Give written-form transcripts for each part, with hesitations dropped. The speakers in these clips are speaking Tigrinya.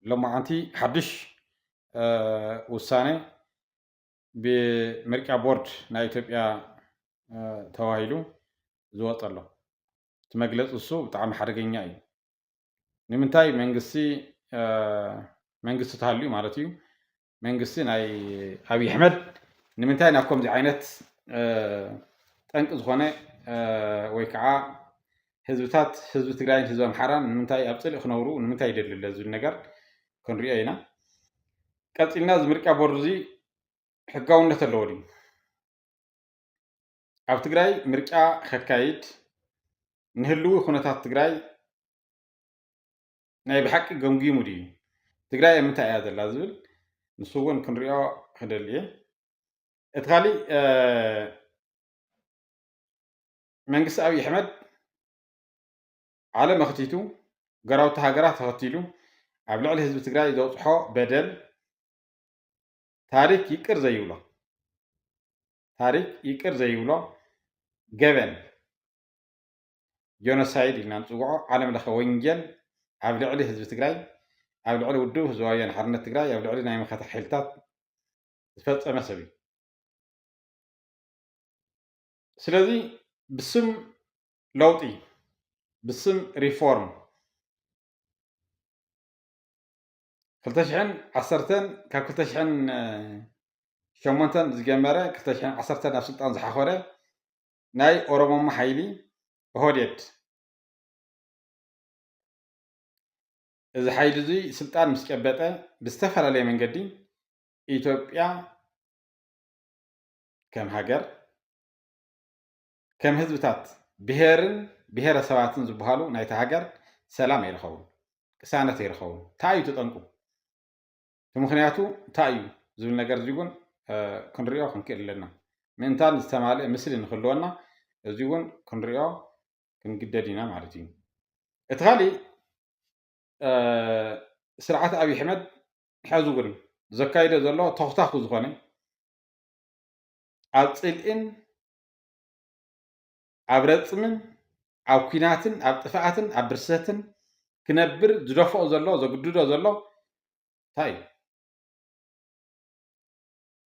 لما أنتي حدش وسانة بمركب بورد نا إثيوبيا تواهيلو زوات الله تمجلس السوق بتاع حرقين أي نمنتاي منقسي تهاليو مالتيو منقسي ناي أبي أحمد نمنتاي ناكم دي عينت تنقذ خانة ويكعا ህዝብታት ህዝቢ ትግራይን ህዝቢ ኣምሓራን ንምንታይ ኣብ ፅልኢ ክነብሩ ንምንታይ ይደልለ ዝብል ነገር ክንሪኦ ኢና ቀፂልና እዚ ምርጫ ቦርድ እዚ ሕጋውነት ኣለዎ ድዩ ኣብ ትግራይ ምርጫ ከካይድ ንህልው ኩነታት ትግራይ ናይ ብሓቂ ገምጊሙ ድዩ ትግራይ ኣብ ምንታይ እያ ዘላ ዝብል ንሱ እውን ክንሪኦ ክደሊ እየ እቲ ካሊእ መንግስቲ ኣብይ ኣሕመድ ዓለም ኣኽቲቱ ገራውቲ ሃገራት ተኸቲሉ ኣብ ልዕሊ ህዝቢ ትግራይ ዘብፅሖ በደል ታሪክ ይቅር ዘይብሎ ገበን ጆኖሳይድ ኢልና ንፅውዖ ዓለም ለኸ ወንጀል ኣብ ልዕሊ ህዝቢ ትግራይ ኣብ ልዕሊ ውድብ ህዝባዊ ወያነ ሓርነት ትግራይ ኣብ ልዕሊ ናይ መኸታ ሓይልታት ዝፈፀመ ሰብ እዩ ስለዚ ብስም ለውጢ ብስም ሪፎርም 2010 ካብ 2008 ዝጀመረ 2010 ናብ ስልጣን ዝሓኸረ ናይ ኦሮሞማ ሓይሊ ኦህዴድ እዚ ሓይሊ እዚ ስልጣን ምስ ጨበጠ ብዝተፈላለየ መንገዲ ኢትዮጵያ ከም ሃገር ከም ህዝብታት ብሄርን ብሄረሰባትን ዝበሃሉ ናይቲ ሃገር ሰላም ኣይረኸቡን ቅሳነት ኣይረኸቡን እንታይ እዩ ተጠንቁ እቲ ምክንያቱ እንታይ እዩ ዝብል ነገር እዚ እውን ክንሪኦ ክንክእል ኣለና ምእንታን ዝተማልአ ምስሊ ንክህልወና እዚ እውን ክንሪኦ ክንግደድ ኢና ማለት እዩ እቲ ካሊእ ስርዓት ኣብይ ኣሕመድ ሕዚ እውን ዘካይዶ ዘሎ ተኽታኽ ዝኾነ ኣብ ፅልእን ኣብ ረፅምን ኣብ ኩናትን ኣብ ጥፍኣትን ኣብ ብርሰትን ክነብር ዝደፍኦ ዘሎ ዘግድዶ ዘሎ እንታይ እዩ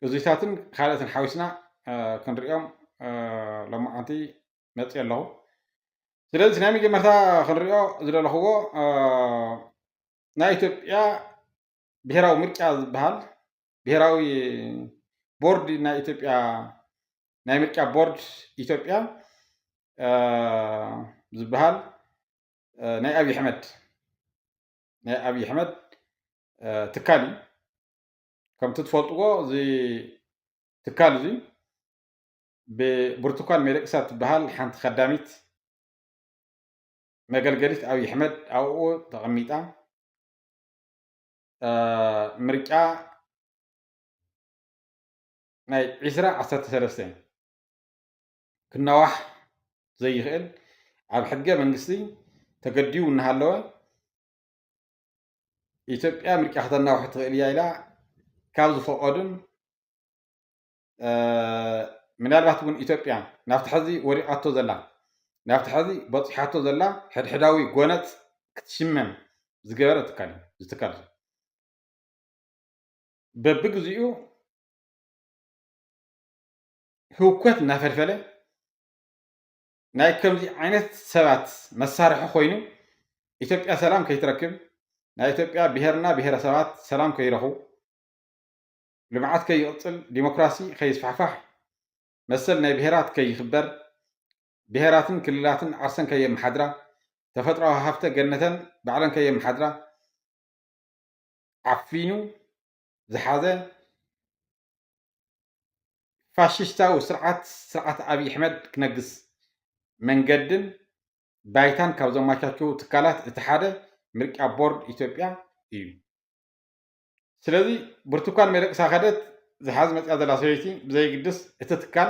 እዙይታትን ካልኦትን ሓዊስና ክንሪኦም ሎማዓንቲ መፅእ ኣለኹ ስለዚ ናይ መጀመርታ ክንሪኦ ዝደለኽዎ ናይ ኢትዮጵያ ብሄራዊ ምርጫ ዝበሃል ብሄራዊ ቦርድ ናይ ኢትዮጵያ ናይ ምርጫ ቦርድ ኢትዮጵያ ዝበሃል ናይ ኣብይ ኣሕመድ ትካል እዩ ከምቲ ትፈልጥዎ እዚ ትካል እዚ ብብርቱካን ሚደቅሳ ትበሃል ሓንቲ ከዳሚት መገልገሊት ኣብይ ኣሕመድ ኣብኡ ተቐሚጣ ምርጫ ናይ 2013 ክነዋሕ ዘይኽእል ኣብ ሕገ መንግስቲ ተገዲቡ እናሃለወ ኢትዮጵያ ምርጫ ከተናውሕ ትኽእል እያ ኢላ ካብ ዝፈቐዱን ምናልባት እውን ኢትዮጵያ ናብቲ ሕዚ ወሪቓቶ ዘላ ናብቲ ሕዚ በፂሓቶ ዘላ ሕድሕዳዊ ጎነፅ ክትሽመም ዝገበረ ትካል እዩ እዚ ትካል እዚ በቢግዚኡ ህውከት እናፈልፈለ ናይ ከምዚ ዓይነት ሰባት መሳርሒ ኮይኑ ኢትዮጵያ ሰላም ከይትረክብ ናይ ኢትዮጵያ ብሄርና ብሄረሰባት ሰላም ከይረኽቡ ልምዓት ከይቕፅል ዲሞክራሲ ከይስፋሕፋሕ መሰል ናይ ብሄራት ከይኽበር ብሄራትን ክልላትን ዓርሰን ከየመሓድራ ተፈጥሯዊ ሃፍተ ገነተን ባዕለን ከየመሓድራ ዓፊኑ ዝሓዘ ፋሽስታዊ ስርዓት ኣብይ ኣሕመድ ክነግስ መንገድን ባይታን ካብ ዘማቻቸዉ ትካላት እቲ ሓደ ምርጫ ቦርድ ኢትዮጵያ እዩ ስለዚ ብርቱካን ሚደቅሳ ከደት ዝሓዝ መፅያ ዘላ ሰበይቲ ብዘይግድስ እቲ ትካል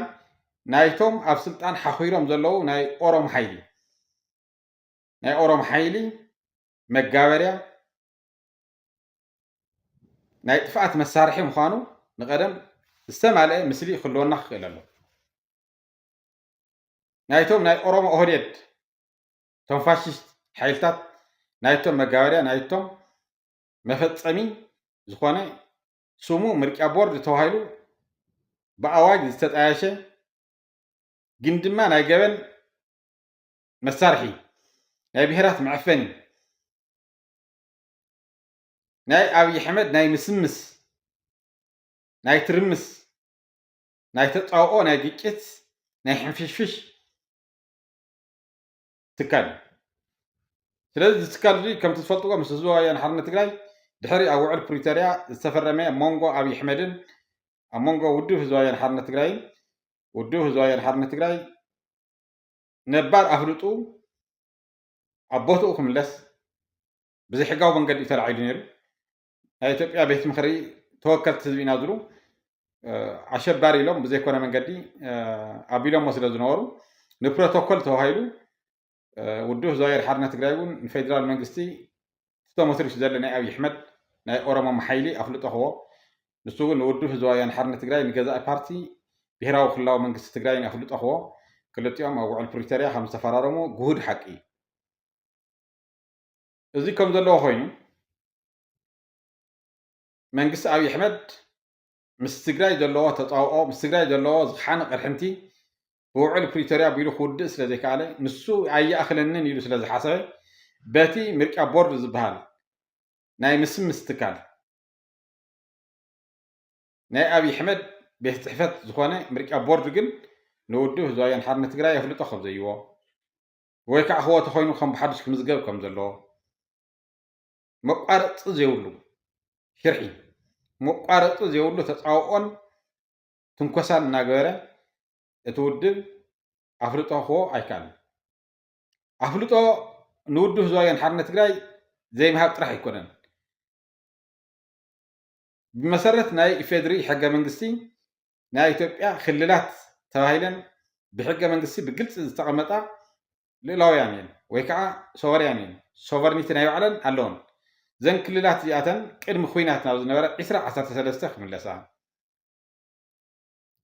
ናይቶም ኣብ ስልጣን ሓኺሮም ዘለዉ ናይ ኦሮሞ ሓይሊ መጋበርያ ናይ ጥፍኣት መሳርሒ ምዃኑ ንቀደም ዝተማልአ ምስሊ ክህልወና ክኽእል ኣሎ ናይቶም ናይ ኦሮሞ ኦህዴድ እቶም ፋሽስት ሓይልታት ናይቶም መጋበርያ ናይቶም መፈጸሚ ዝኾነ ስሙ ምርጫ ቦርድ ተባሂሉ ብኣዋጅ ዝተጣየሸ ግን ድማ ናይ ገበን መሳርሒ ናይ ብሔራት መዕፈኒ ናይ ኣብይ ኣሕመድ ናይ ምስምስ ናይ ትርምስ ናይ ተፃውኦ ናይ ግጭት ናይ ሕንፍሽፍሽ ትካል እዩ ስለዚ እዚ ትካል እዚ ከምቲ ትፈልጥዎ ምስ ህዝቢ ወያነ ሓርነት ትግራይ ድሕሪ ኣብ ውዕል ፕሪቶርያ ዝተፈረመ ሞንጎ ኣብይ ኣሕመድን ኣብ ሞንጎ ውድብ ህዝቢ ወያነ ሓርነት ትግራይን ውድብ ህዝቢ ወያነ ሓርነት ትግራይ ነባር ኣፍልጡ ኣብ ቦትኡ ክምለስ ብዘይሕጋዊ መንገዲ እዩ ተላዒሉ ነይሩ ናይ ኢትዮጵያ ቤት ምክሪ ተወከልቲ ህዝቢ ኢና ዝብሉ ኣሸባሪ ኢሎም ብዘይኮነ መንገዲ ኣቢሎሞ ስለ ዝነበሩ ንፕሮቶኮል ተባሂሉ ውድብ ህዝቢ ወያነ ሓርነት ትግራይ እውን ንፌደራል መንግስቲ ተመስሪቱ ዘሎ ናይ ኣብይ ኣሕመድ ናይ ኦሮሞ ሓይሊ ኣፍልጦ ክቦ ንሱ እውን ንውድብ ህዝቢ ወያነ ሓርነት ትግራይ ንገዛኢ ፓርቲ ብሄራዊ ክልላዊ መንግስቲ ትግራይን ኣፍልጦ ክቦ ክልቲኦም ኣብ ውዕል ፕሪቶርያ ከም ዝተፈራረሙ ጉሁድ ሓቂ እዩ እዚ ከም ዘለዎ ኮይኑ መንግስቲ ኣብይ ኣሕመድ ምስ ትግራይ ዘለዎ ተፃውኦ ምስ ትግራይ ዘለዎ ዝሓነ ቅርሕንቲ ብውዕል ፕሪቶርያ ኣቢሉ ክውድእ ስለ ዘይከኣለ ንሱ ኣየኣኽለንን ኢሉ ስለ ዝሓሰበ በቲ ምርጫ ቦርድ ዝበሃል ናይ ምስምስ ትካል ናይ ኣብይ ኣሕመድ ቤት ፅሕፈት ዝኾነ ምርጫ ቦርድ ግን ንውድብ ህዝቢ ወያነ ሓርነት ትግራይ የፍልጦ ከም ዘይዎ ወይ ከዓ ክዎ ተኮይኑ ከም ብሓዱሽ ክምዝገብ ከም ዘለዎ መቋረፂ ዘይብሉ ሽርሒ መቋረፂ ዘይብሉ ተፃውኦን ትንኮሳን እናገበረ እቲ ውድብ ኣፍልጦ ክቦ ኣይከኣልን ኣፍልጦ ንውድብ ህዝቢ ወያነ ሓርነት ትግራይ ዘይምሃብ ጥራሕ ኣይኮነን ብመሰረት ናይ ኢፌድሪ ሕገ መንግስቲ ናይ ኢትዮጵያ ክልላት ተባሂለን ብሕገ መንግስቲ ብግልፂ ዝተቐመጣ ልዕላውያን እየን ወይ ከዓ ሶቨሪያን እየን ሶቨርኒቲ ናይ ባዕለን ኣለዎን ዘን ክልላት እዚኣተን ቅድሚ ኩናት ናብ ዝነበረ 2013 ክምለሳ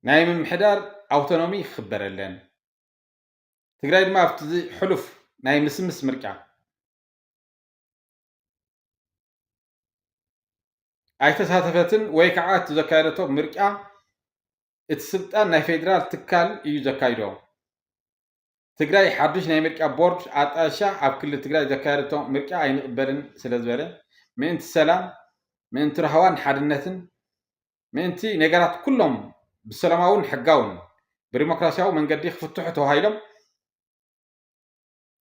ናይ ምምሕዳር ኣውቶኖሚ ክኽበረለን ትግራይ ድማ ኣብቲ ሕሉፍ ናይ ምስምስ ምርጫ ኣይተሳተፈትን ወይ ከዓ እቲ ዘካየደቶ ምርጫ እቲ ስልጣን ናይ ፌደራል ትካል እዩ ዘካይዶ ትግራይ ሓዱሽ ናይ ምርጫ ቦርድ ኣጣሻ ኣብ ክልል ትግራይ ዘካየደቶ ምርጫ ኣይንቕበልን ስለ ዝበለ ምእንቲ ሰላም ምእንቲ ረህዋን ሓድነትን ምእንቲ ነገራት ኩሎም ብሰላማውን ሕጋውን ብዲሞክራሲያዊ መንገዲ ክፍትሑ ተባሂሎም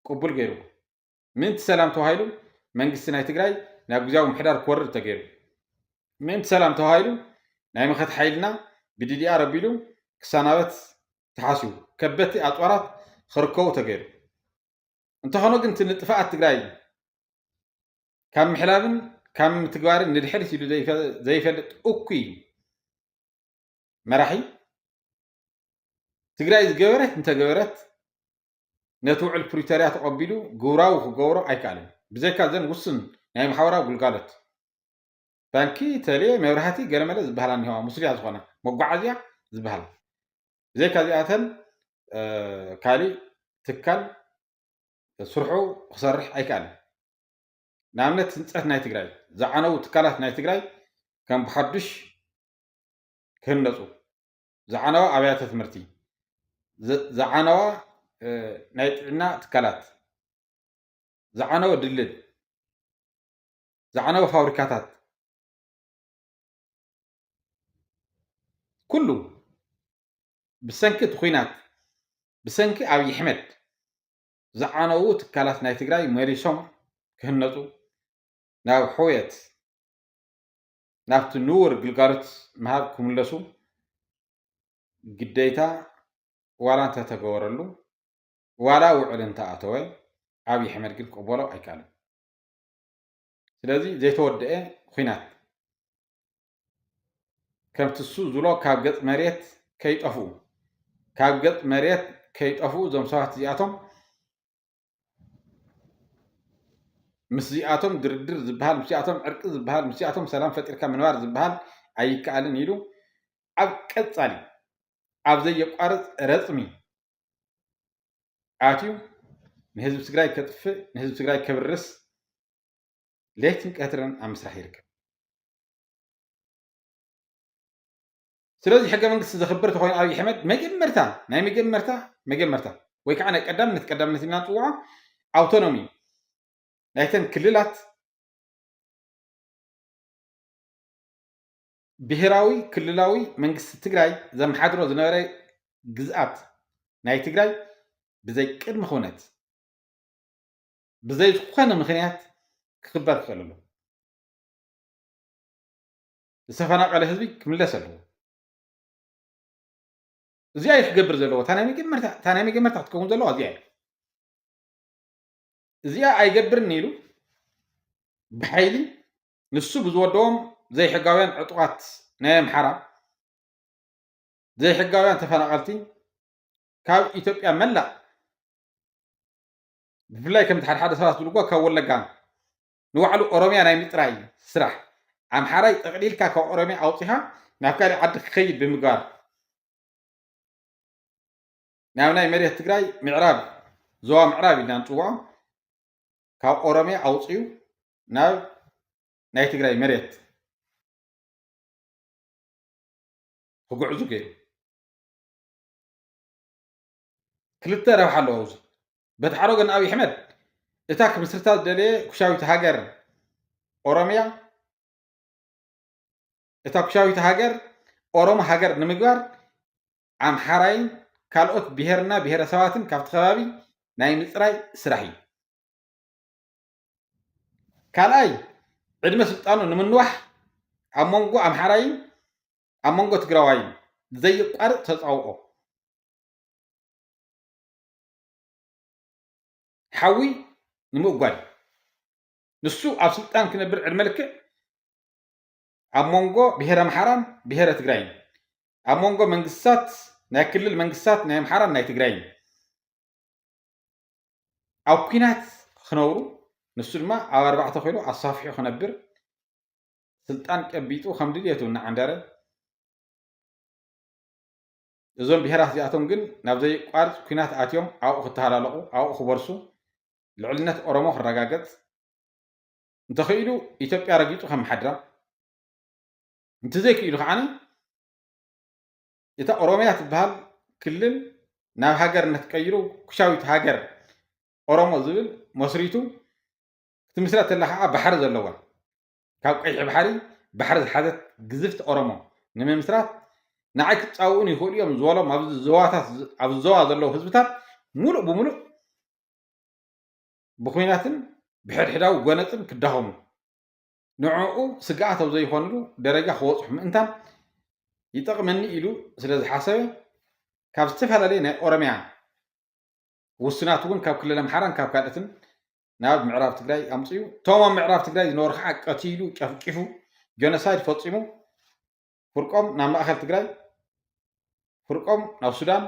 ቅቡል ገይሩ ምእንቲ ሰላም ተባሂሉ መንግስቲ ናይ ትግራይ ናብ ግዜያዊ ምሕዳር ክወርድ ተገይሩ ምእንቲ ሰላም ተባሂሉ ናይ መኸት ሓይልና ብዲዲኣር ኣቢሉ ክሰናበት ተሓስቡ ከበድቲ ኣፅዋራት ክርከቡ ተገይሩ እንተኾነ ግን እቲ ንጥፋኣት ትግራይ ካብ ምሕላብን ካብ ምትግባርን ንድሕሪት ኢሉ ዘይፈልጥ እኩይ መራሒ ትግራይ ዝገበረት እንተገበረት ነቲ ውዕል ፕሪቶርያ ተቐቢሉ ግብራዊ ክገብሮ ኣይከኣልን ብዘይካ ዘን ውስን ናይ ማሕበራዊ ግልጋሎት ባንኪ ተሌ መብራህቲ ገለመለ ዝበሃላ እኒሄዋ ሙስልያ ዝኾነ መጓዓዝያ ዝበሃል ብዘይካ እዚኣተን ካሊእ ትካል ስርሑ ክሰርሕ ኣይከኣልን ንኣብነት ህንፀት ናይ ትግራይ ዝዓነው ትካላት ናይ ትግራይ ከም ብሓዱሽ ክህነፁ ዝዓነዋ ኣብያተ ትምህርቲ ዝዓነዋ ናይ ጥዕና ትካላት ዝዓነወ ድልል ዝዓነወ ፋብሪካታት ኩሉ ብሰንኪ እቲ ኩናት ብሰንኪ ኣብይ ኣሕመድ ዝዓነዉ ትካላት ናይ ትግራይ መሪሶም ክህነፁ ናብ ሕውየት ናብቲ ንቡር ግልጋሎት ምሃብ ክምለሱ ግዴታ ዋላ እንተተገበረሉ ዋላ ውዕል እንተኣተወ ኣብይ ኣሕመድ ግን ክቕበሎ ኣይከኣልን ስለዚ ዘይተወድአ ኩናት ከምቲ እሱ ዝብሎ ካብ ገፅ መሬት ከይጠፍኡ ካብ ገፅ መሬት ከይጠፍኡ እዞም ሰባት እዚኣቶም ምስዚኣቶም ድርድር ዝበሃል ምስዚኣቶም ዕርቂ ዝበሃል ምስዚኣቶም ሰላም ፈጢርካ ምንባር ዝበሃል ኣይከኣልን ኢሉ ኣብ ቀፃሊ ኣብ ዘየቋርፅ ረፅሚ ኣትዩ ንህዝቢ ትግራይ ከጥፍእ ንህዝቢ ትግራይ ከብርስ ليتن قترن أم مسرح يركب سلازي حاجة من قصة خبرت خوين أبي أحمد ما جمرتا ويكعنا قدم نتنا طوعة أوتونومي لكن كللات بهراوي كللاوي من قصة تجراي زم حضروا زنوري جزءات ناي تجراي بزي قدم خونات بزي خوانة مخنيات كخبر خللو السفناء على هذبي كمل سلو زي يحجبر زلو تانا ميجمرتا تكون زلو زي أيجبر نيلو بحيلي نسو بزودهم زي حقاوين عطوات نايم حرام زي حقاوين تفناقلتي كاب إثيوبيا ملا بفلاي كم تحد حدا سواس بلقوا كول لقان نوعلو أوروميا نايم تراي سرح عم حراي تقليل كاكا أوروميا أوطيها نافكاري عد خيد بمقار ناونا مريه تقراي معراب زوا معرابي نان طوع كاب أوروميا أوطيو ناي تقراي مريت هقعزو كيلو كلتا روح اللوز بتحرق أبي أحمد إتاك مسرتات دلي كشاوي تهاجر أوروميا إتاك كشاوي تهاجر أوروما هاجر نمجار عم حراين كالوت بهرنا بهر سواتن كافت خبابي ناي مصراي سرحي كالاي عدم سلطانو نمنوح أمونغو أم حراين أمونغو تقراواين زي قار تصاوقو حوي نموغوال نسو أب سلطان كنبر الملك أمونغو بهر محرم بهر تقراين أمونغو منقصات ناي كل المنقصات ناي محرم ناي تقراين أو كينات خنورو نسو ما أو 4 خيلو أصافحي خنبر سلطان كبيتو خمدليتو نعندره እዞም ብሄራት እዚኣቶም ግን ናብ ዘይቋርፅ ኩናት ኣትዮም ኣብኡ ክተሃላለቑ ኣብኡ ክበርሱ ልዕልነት ኦሮሞ ክረጋገፅ እንተኽኢሉ ኢትዮጵያ ረጊፁ ከመሓድራ እንተዘይክኢሉ ከዓኒ እታ ኦሮምያ ትበሃል ክልል ናብ ሃገርነት ቀይሩ ኩሻዊት ሃገር ኦሮሞ ዝብል መስሪቱ ክትምስረት ተላ ከዓ ባሕሪ ዘለዋ ካብ ቀይሕ ባሕሪ ባሕሪ ዝሓዘት ግዝፍቲ ኦሮሞ ንምምስራት ንዓይ ክፃውኡን ይኽእሉ እዮም ዝበሎም ኣብ ዞባ ዘለዉ ህዝብታት ሙሉእ ብምሉእ ብኩናትን ብሕድሕዳዊ ጎነፅን ክዳኸሙ ንዕኡ ስጋኣት ኣብ ዘይኮንሉ ደረጃ ክበፅሑ ምእንታን ይጠቕመኒ ኢሉ ስለ ዝሓሰበ ካብ ዝተፈላለየ ናይ ኦሮምያ ውስናት እውን ካብ ክልል ኣምሓራን ካብ ካልኦትን ናብ ምዕራብ ትግራይ ኣምፅኡ እቶም ኣብ ምዕራብ ትግራይ ዝነበሩ ከዓ ቀቲሉ ጨፍቂፉ ጀኖሳይድ ፈፂሙ ፍርቆም ናብ ማእኸል ትግራይ ፍርቆም ናብ ሱዳን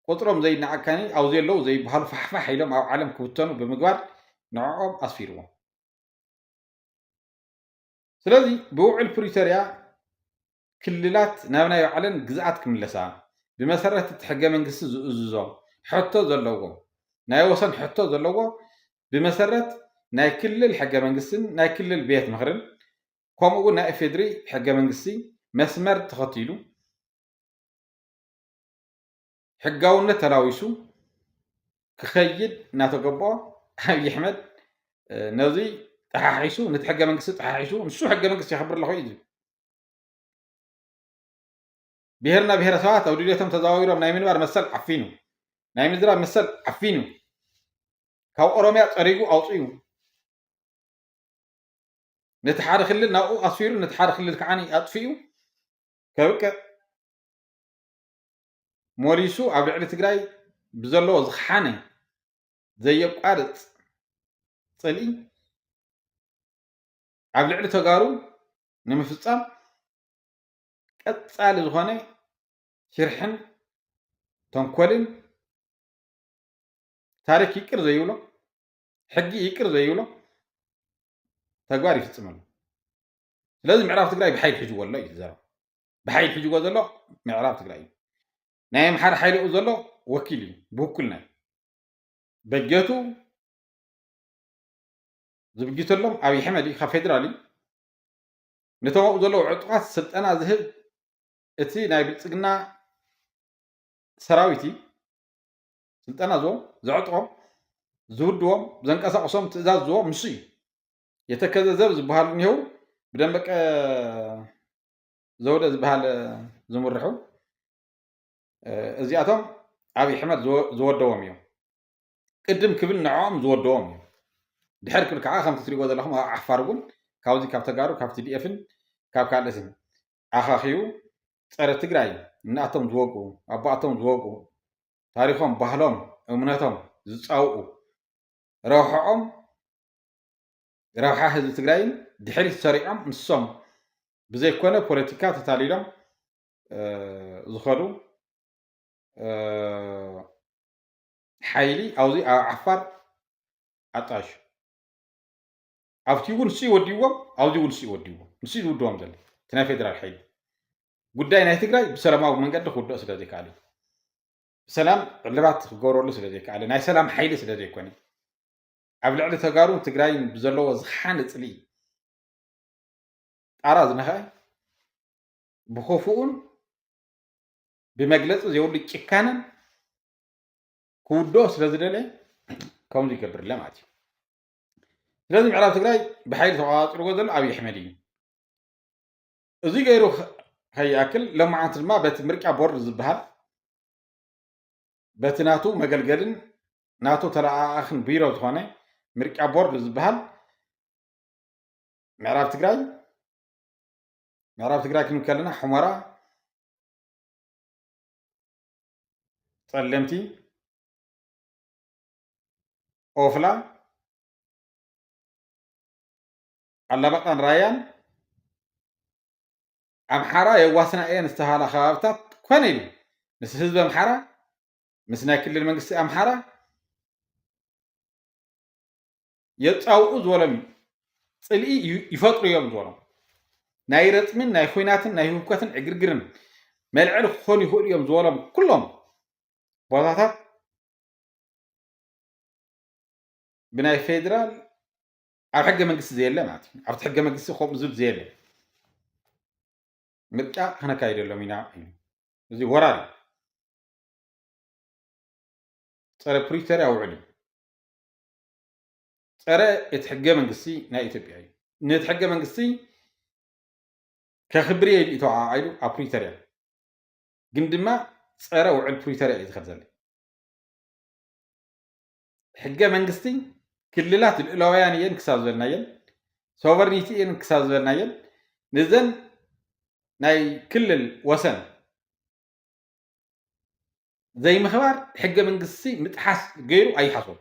ቁጥሮም ዘይነዓካኒ ኣብኡ ዘለዉ ዘይበሃሉ ፋሕፋሕ ኢሎም ኣብ ዓለም ክብተኑ ብምግባር ንዕኦም ኣስፊርዎም ስለዚ ብውዕል ፕሪቶርያ ክልላት ናብ ናይ ባዕለን ግዝኣት ክምለሳ ብመሰረት እቲ ሕገ መንግስቲ ዝእዝዞ ሕቶ ዘለዎ ናይ ወሰን ሕቶ ዘለዎ ብመሰረት ናይ ክልል ሕገ መንግስትን ናይ ክልል ቤት ምክርን ከምኡ እውን ናይ ኢፌድሪ ሕገ መንግስቲ መስመር ተኸቲሉ ሕጋውነት ተላዊሱ ክኸይድ እናተገብኦ ኣብይ ኣሕመድ ነዚ ተሓሒሱ ነቲ ሕገ መንግስቲ ተሓሒሱ ንሱ ሕገ መንግስቲ የኽብር ኣለኹ እዩ ብሄርና ብሄረሰባት ኣብ ድሌቶም ተዘዋዊሮም ናይ ምንባር መሰል ዓፊኑ ናይ ምዝራብ መሰል ዓፊኑ ካብ ኦሮምያ ፀሪጉ ኣውፅኡ ነቲ ሓደ ክልል ናብኡ ኣስፊሩ ነቲ ሓደ ክልል ከዓኒ ኣጥፊኡ ከብቅዕ ሞሊሱ ኣብ ልዕሊ ትግራይ ብዘለዎ ዝሓነ ዘየቋርፅ ፅልኢ ኣብ ልዕሊ ተጋሩ ንምፍፃም ቀፃሊ ዝኾነ ሽርሕን ተንኮልን ታሪክ ይቅር ዘይብሎ ሕጊ ይቅር ዘይብሎ ተግባር ይፍፅመሉ ስለዚ ምዕራብ ትግራይ ብሓይል ሒጅዎ ኣሎ እዩ ዝዛረብ ብሓይል ሒጅዎ ዘሎ ምዕራብ ትግራይ እዩ ናይ ኣምሓራ ሓይሊ ኡ ዘሎ ወኪል እዩ ብውክልና በጀቱ ዝብጅተሎም ኣብይ ኣሕመድ ካብ ፌደራል ነቶም ኣብኡ ዘለዉ ዕጡቃት ስልጠና ዝህብ እቲ ናይ ብልፅግና ሰራዊት ስልጠና ዝቦም ዘዕጥቆም ዝውድቦም ዘንቀሳቅሶም ትእዛዝ ዝቦም ንሱ እዩ የተከዘ ዘብ ዝበሃሉ እኒሄው ብደንበቀ ዘውደ ዝበሃል ዝምርሑ እዚኣቶም ኣብይ ኣሕመድ ዝወደቦም እዮም ቅድም ክብል ንዕኦም ዝወደቦም እዮም ድሕር ክብል ከዓ ከምቲ ትሪእዎ ዘለኹም ኣብ ዓፋር እውን ካብዚ ካብ ተጋሩ ካብ ቲዲኤፍን ካብ ካልኦትን ኣኻኺቡ ፀረ ትግራይ እናቶም ዝወቅኡ ኣቦኣቶም ዝወቅኡ ታሪኮም ባህሎም እምነቶም ዝፃውኡ ረብሐኦም ረብሓ ህዝቢ ትግራይን ድሕሪት ሰሪዖም ንሶም ብዘይኮነ ፖለቲካ ተታሊሎም ዝኸዱ ሓይሊ ኣብዚ ኣብ ዓፋር ኣጣሹ ኣብቲ እውን ንሱ ይወዲዎም ኣብዚ እውን ንሱ ይወዲዎም ንሱ ዝውድቦም ዘሎ እቲ ናይ ፌደራል ሓይሊ ጉዳይ ናይ ትግራይ ብሰላማዊ መንገዲ ክውድኦ ስለ ዘይከኣለ እዩ ብሰላም ዕልባት ክገብረሉ ስለ ዘይከኣለ ናይ ሰላም ሓይሊ ስለ ዘይኮነ ኣብ ልዕሊ ተጋሩን ትግራይን ብዘለዎ ዝሓነ ፅልኢ ጣራ ዝነኸአ ብኸፉኡን ብመግለፂ ዘይብሉ ጭካነን ክውድኦ ስለ ዝደለየ ከምዚ ይገብርለ ማለት እዩ ስለዚ ምዕራብ ትግራይ ብሓይሊ ተቆፃፂርዎ ዘሎ ኣብይ ኣሕመድ እዩ እዚ ገይሩ ከይኣክል ሎማዓንቲ ድማ በቲ ምርጫ ቦርድ ዝበሃል በቲ ናቱ መገልገልን ናቱ ተለኣኽን ቢሮ ዝኾነ ምርጫ ቦርድ ዝበሃል ምዕራብ ትግራይ ክንብል ከለና ሑመራ ፀለምቲ ኦፍላ ኣላማጣን ራያን ኣምሓራ የዋስና እየን ዝተባሃላ ከባብታት ኮነ ኢሉ ምስ ህዝቢ ኣምሓራ ምስ ናይ ክልል መንግስቲ ኣምሓራ የፃውኡ ዝበሎም ፅልኢ ይፈጥሩ እዮም ዝበሎም ናይ ረፅምን ናይ ኩናትን ናይ ህውከትን ዕግርግርን መልዕሊ ክኾኑ ይኽእሉ እዮም ዝበሎም ኩሎም ቦታታት ብናይ ፌደራል ኣብ ሕገ መንግስቲ ዘየለ ማለት እዩ ኣብቲ ሕገ መንግስቲ ከምኡ ዝብል ዘየለ ምርጫ ክነካይደሎም ኢና እዩ እዚ ወራሪ ፀረ ፕሪቶርያ ውዕል እዩ ፀረ እቲ ሕገ መንግስቲ ናይ ኢትዮጵያ እዩ ነቲ ሕገ መንግስቲ ከኽብር የኢሉ እዩ ተባሂሉ ኣብ ፕሪቶርያ ግን ድማ ፀረ ውዕል ፕሪቶርያ እዩ ዝኸድ ዘሎ ሕገ መንግስቲ ክልላት ልዕላውያን እየን ክሳብ ዝበልናየን ሶቨርኒቲ እየን ክሳብ ዝበልናየን ንዘን ናይ ክልል ወሰን ዘይምኽባር ሕገ መንግስቲ ምጥሓስ ገይሩ ኣይሓሶም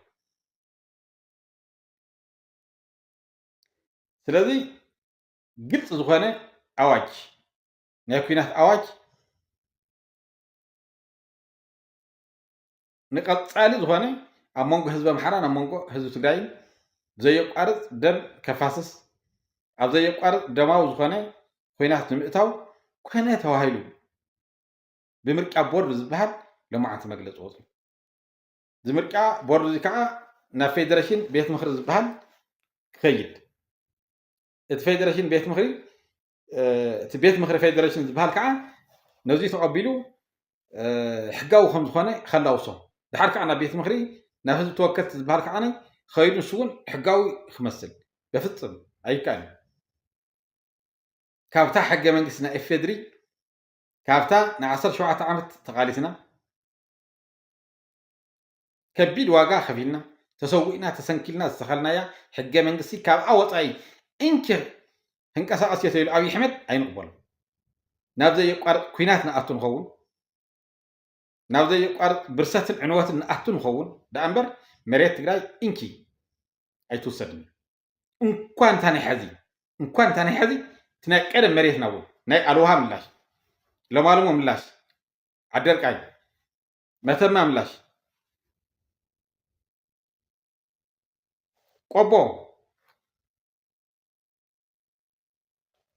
ስለዚ ግልፂ ዝኾነ ኣዋጅ ናይ ኩናት ኣዋጅ ንቀፃሊ ዝኾነ ኣብ መንጎ ህዝቢ ኣምሓራን ኣብ መንጎ ህዝቢ ትግራይን ዘየቋርፅ ደም ከፋስስ ኣብ ዘየቋርፅ ደማዊ ዝኾነ ኩናት ንምእታው ኮነ ተባሂሉ ብምርጫ ቦርድ ዝበሃል ሎማዓንቲ መግለፂ ወፅኡ እዚ ምርጫ ቦርድ እዚ ከዓ ናብ ፌደሬሽን ቤት ምክሪ ዝበሃል ክኸይድ እቲ ፌደሬሽን ቤት ምክሪ እቲ ቤት ምክሪ ፌደሬሽን ዝበሃል ከዓ ነዚ ተቐቢሉ ሕጋዊ ከም ዝኾነ ከላውሶ ድሓር ከዓ ናብ ቤት ምክሪ ናብ ህዝቢ ተወከልቲ ዝበሃል ከዓ ከይዱ ንሱ እውን ሕጋዊ ክመስል በፍፅም ኣይከኣልን ካብታ ሕገ መንግስቲ ናይ ኢፌድሪ ካብታ ናይ 17 ዓመት ተቃሊስና ከቢድ ዋጋ ከፊልና ተሰዊእና ተሰንኪልና ዝተኸልናያ ሕገ መንግስቲ ካብኣ ወፃኢ እንኪ ክንቀሳቀስ እየ ተኢሉ ኣብይ ኣሕመድ ኣይንቕበሎ ናብ ዘየቋርጥ ኩናት ንኣቱ ንኸውን ናብ ዘየቋርጥ ብርሰትን ዕንወትን ንኣቱ ንኸውን ዳ እምበር መሬት ትግራይ እንኪ ኣይትውሰድን እንኳን እንታ ናይ ሕዚ እቲ ናይ ቀደም መሬትና እውን ናይ ኣልዋሃ ምላሽ ለማልሞ ምላሽ ዓደርቃይ መተማ ምላሽ ቆቦ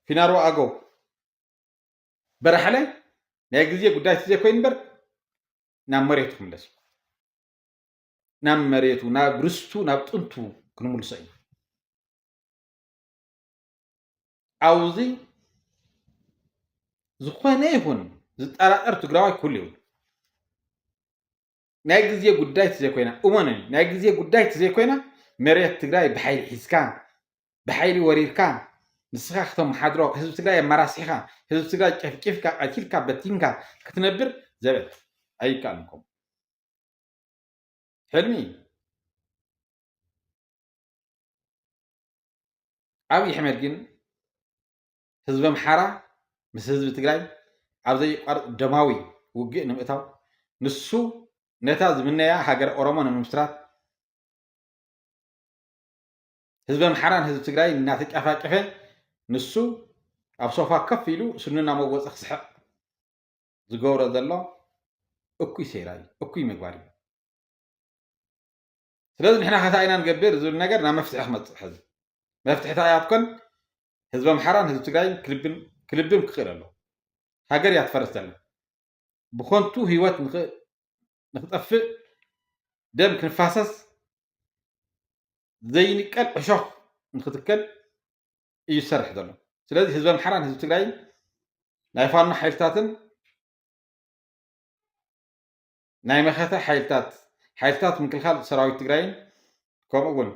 ፊናሮ ኣገው በረሓለ ናይ ግዜ ጉዳይ ዘይኮይኑ እምበር ናብ መሬቱ ክምለስ ናብ መሬቱ ናብ ርስቱ ናብ ጥንቱ ክንምልሶ እዩ أوزي ዝኾነ ይኹን ዝጠራጠር ትግራዋይ ኩሉ ይብሉ ናይ ግዜ ጉዳይ ተዘይኮይና እመነኒ ናይ ግዜ ጉዳይ ተዘይኮይና መሬት ትግራይ ብሓይሊ ሒዝካ ብሓይሊ ወሪርካ ንስኻ ክተመሓድሮ ህዝቢ ትግራይ ኣመራሲኻ ህዝቢ ትግራይ ጨፍቂፍካ ቀቲልካ በቲንካ ክትነብር ዘበት ኣይከኣልኩም ሕልሚ ኣብይ ኣሕመድ ግን ህዝቢ ኣምሓራ ምስ ህዝቢ ትግራይ ኣብ ዘይቋርፅ ደማዊ ውግእ ንምእታው ንሱ ነታ ዝምነያ ሃገር ኦሮሞ ንምምስራት ህዝቢ ኣምሓራን ህዝቢ ትግራይ እናተጫፋጨፈ ንሱ ኣብ ሶፋ ከፍ ኢሉ ስኑና መወፂ ክስሕቕ ዝገብሮ ዘሎ እኩይ ሴራ እዩ እኩይ ምግባር እዩ ስለዚ ንሕና ከታ ኢና ንገብር ዝብል ነገር ናብ መፍትሒ ክመፅእ ሕዚ መፍትሒ ታያትኮን ህዝቢ ኣምሓራን ህዝቢ ትግራይን ክልብም ክኽእል ኣሎ ሃገር እያ ትፈርስ ዘላ ብኮንቱ ሂወት ንክጠፍእ ደም ክንፋሰስ ዘይንቀል ዕሾኽ ንክትከል እዩ ዝሰርሕ ዘሎ ስለዚ ህዝቢ ኣምሓራን ህዝቢ ትግራይን ናይ ፋኖ ሓይልታትን ናይ መኸተ ሓይልታት ምክልኻል ሰራዊት ትግራይን ከምኡ እውን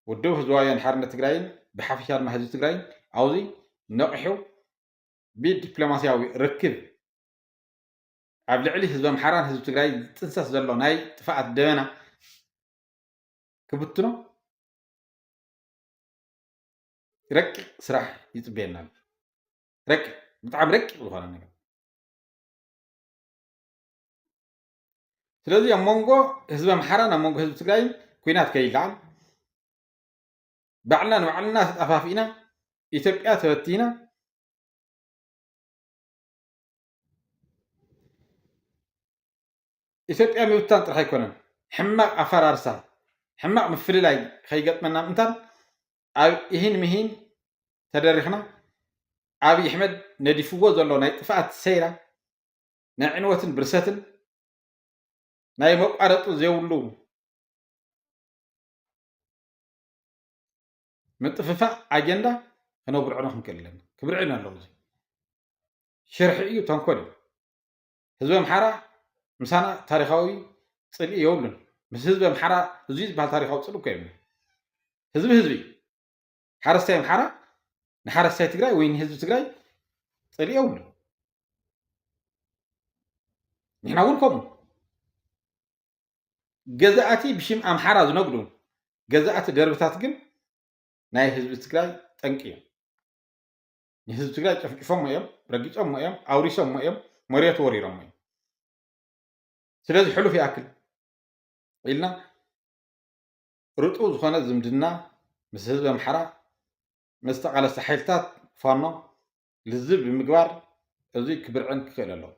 ውድብ ህዝባዊ ሓርነት ትግራይን ብሓፈሻ ድማ ህዝቢ ትግራይን ኣብዚ ነቂሑ ብዲፕሎማስያዊ ርክብ ኣብ ልዕሊ ህዝቢ ኣምሓራን ህዝቢ ትግራይ ዝጥንሰስ ዘሎ ናይ ጥፋኣት ደበና ክብትኖ ረቂቕ ስራሕ ይፅበየና ረቂቕ ብጣዕሚ ረቂቕ ዝኾነ ነገር ስለዚ ኣብ መንጎ ህዝቢ ኣምሓራን ኣብ መንጎ ህዝቢ ትግራይን ኩናት ከይለዓል ባዕልና ንባዕልና ተጠፋፊእና ኢትዮጵያ ተበቲና ኢትዮጵያ ምብታን ጥራሕ ኣይኮነን ሕማቕ ኣፈራርሳ ሕማቕ ምፍልላይ ከይገጥመና ምእንታን ኣብ ይህን ምሂን ተደሪኽና ኣብይ ኣሕመድ ነዲፍዎ ዘሎ ናይ ጥፍኣት ሰይራ ናይ ዕንወትን ብርሰትን ናይ መቋረጡ ዘይብሉ ምጥፍፋእ ኣጀንዳ ክነብርዕኖ ክንክእል ኣለና ክብርዕን ኣለዎ እዚ ሽርሒ እዩ ተንኮል እዩ ህዝቢ ኣምሓራ ምሳና ታሪካዊ ፅልኢ የብሉን ምስ ህዝቢ ኣምሓራ ህዝቢ ዝበሃል ታሪካዊ ፅልኢ እኮ የብሉን ህዝቢ ሓረስታይ ኣምሓራ ንሓረስታይ ትግራይ ወይ ንህዝቢ ትግራይ ፅልኢ የብሉን ንሕና እውን ከምኡ ገዛእቲ ብሽም ኣምሓራ ዝነግዱ ገዛእቲ ደርብታት ግን ናይ ህዝቢ ትግራይ ጠንቂ እዮም ንህዝቢ ትግራይ ጨፍጭፎም እዮም ረጊፆም እዮም ኣውሪሶም እዮም መሬቱ ወሪሮም እዮም ስለዚ ሕሉፍ ይኣክል ኢልና ርጡብ ዝኾነ ዝምድና ምስ ህዝቢ ኣምሓራ ምስ ተቃለስቲ ሓይልታት ፋኖ ልዝብ ብምግባር እዚ ክብርዕን ክኽእል ኣለዎ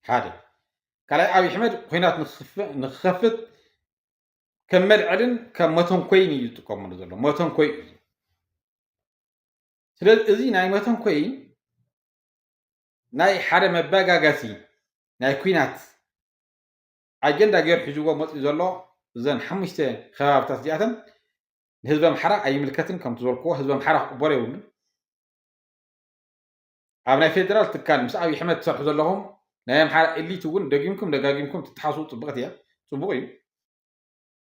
ሓደ ካልኣይ ኣብይ ኣሕመድ ኩናት ንክኸፍት ከም መልዕልን ከም መተንኮይን እዩ ዝጥቀመሉ ዘሎ መተንኮይ እዩ ስለዚ እዚ ናይ መተንኮይ ናይ ሓደ መበጋጋሲ ናይ ኩናት ኣጀንዳ ገይሩ ሒዝዎ መፅኡ ዘሎ እዘን ሓሙሽተ ከባብታት እዚኣተን ንህዝቢ ኣምሓራ ኣይምልከትን ከምቲ ዝበልክዎ ህዝቢ ኣምሓራ ክቅበሎ የብሉን ኣብ ናይ ፌደራል ትካል ምስ ኣብይ ኣሕመድ ትሰርሑ ዘለኹም ናይ ኣምሓራ ኤሊት እውን ደጊምኩም ደጋጊምኩም ትተሓስቡ ፅቡቅት እያ ፅቡቅ እዩ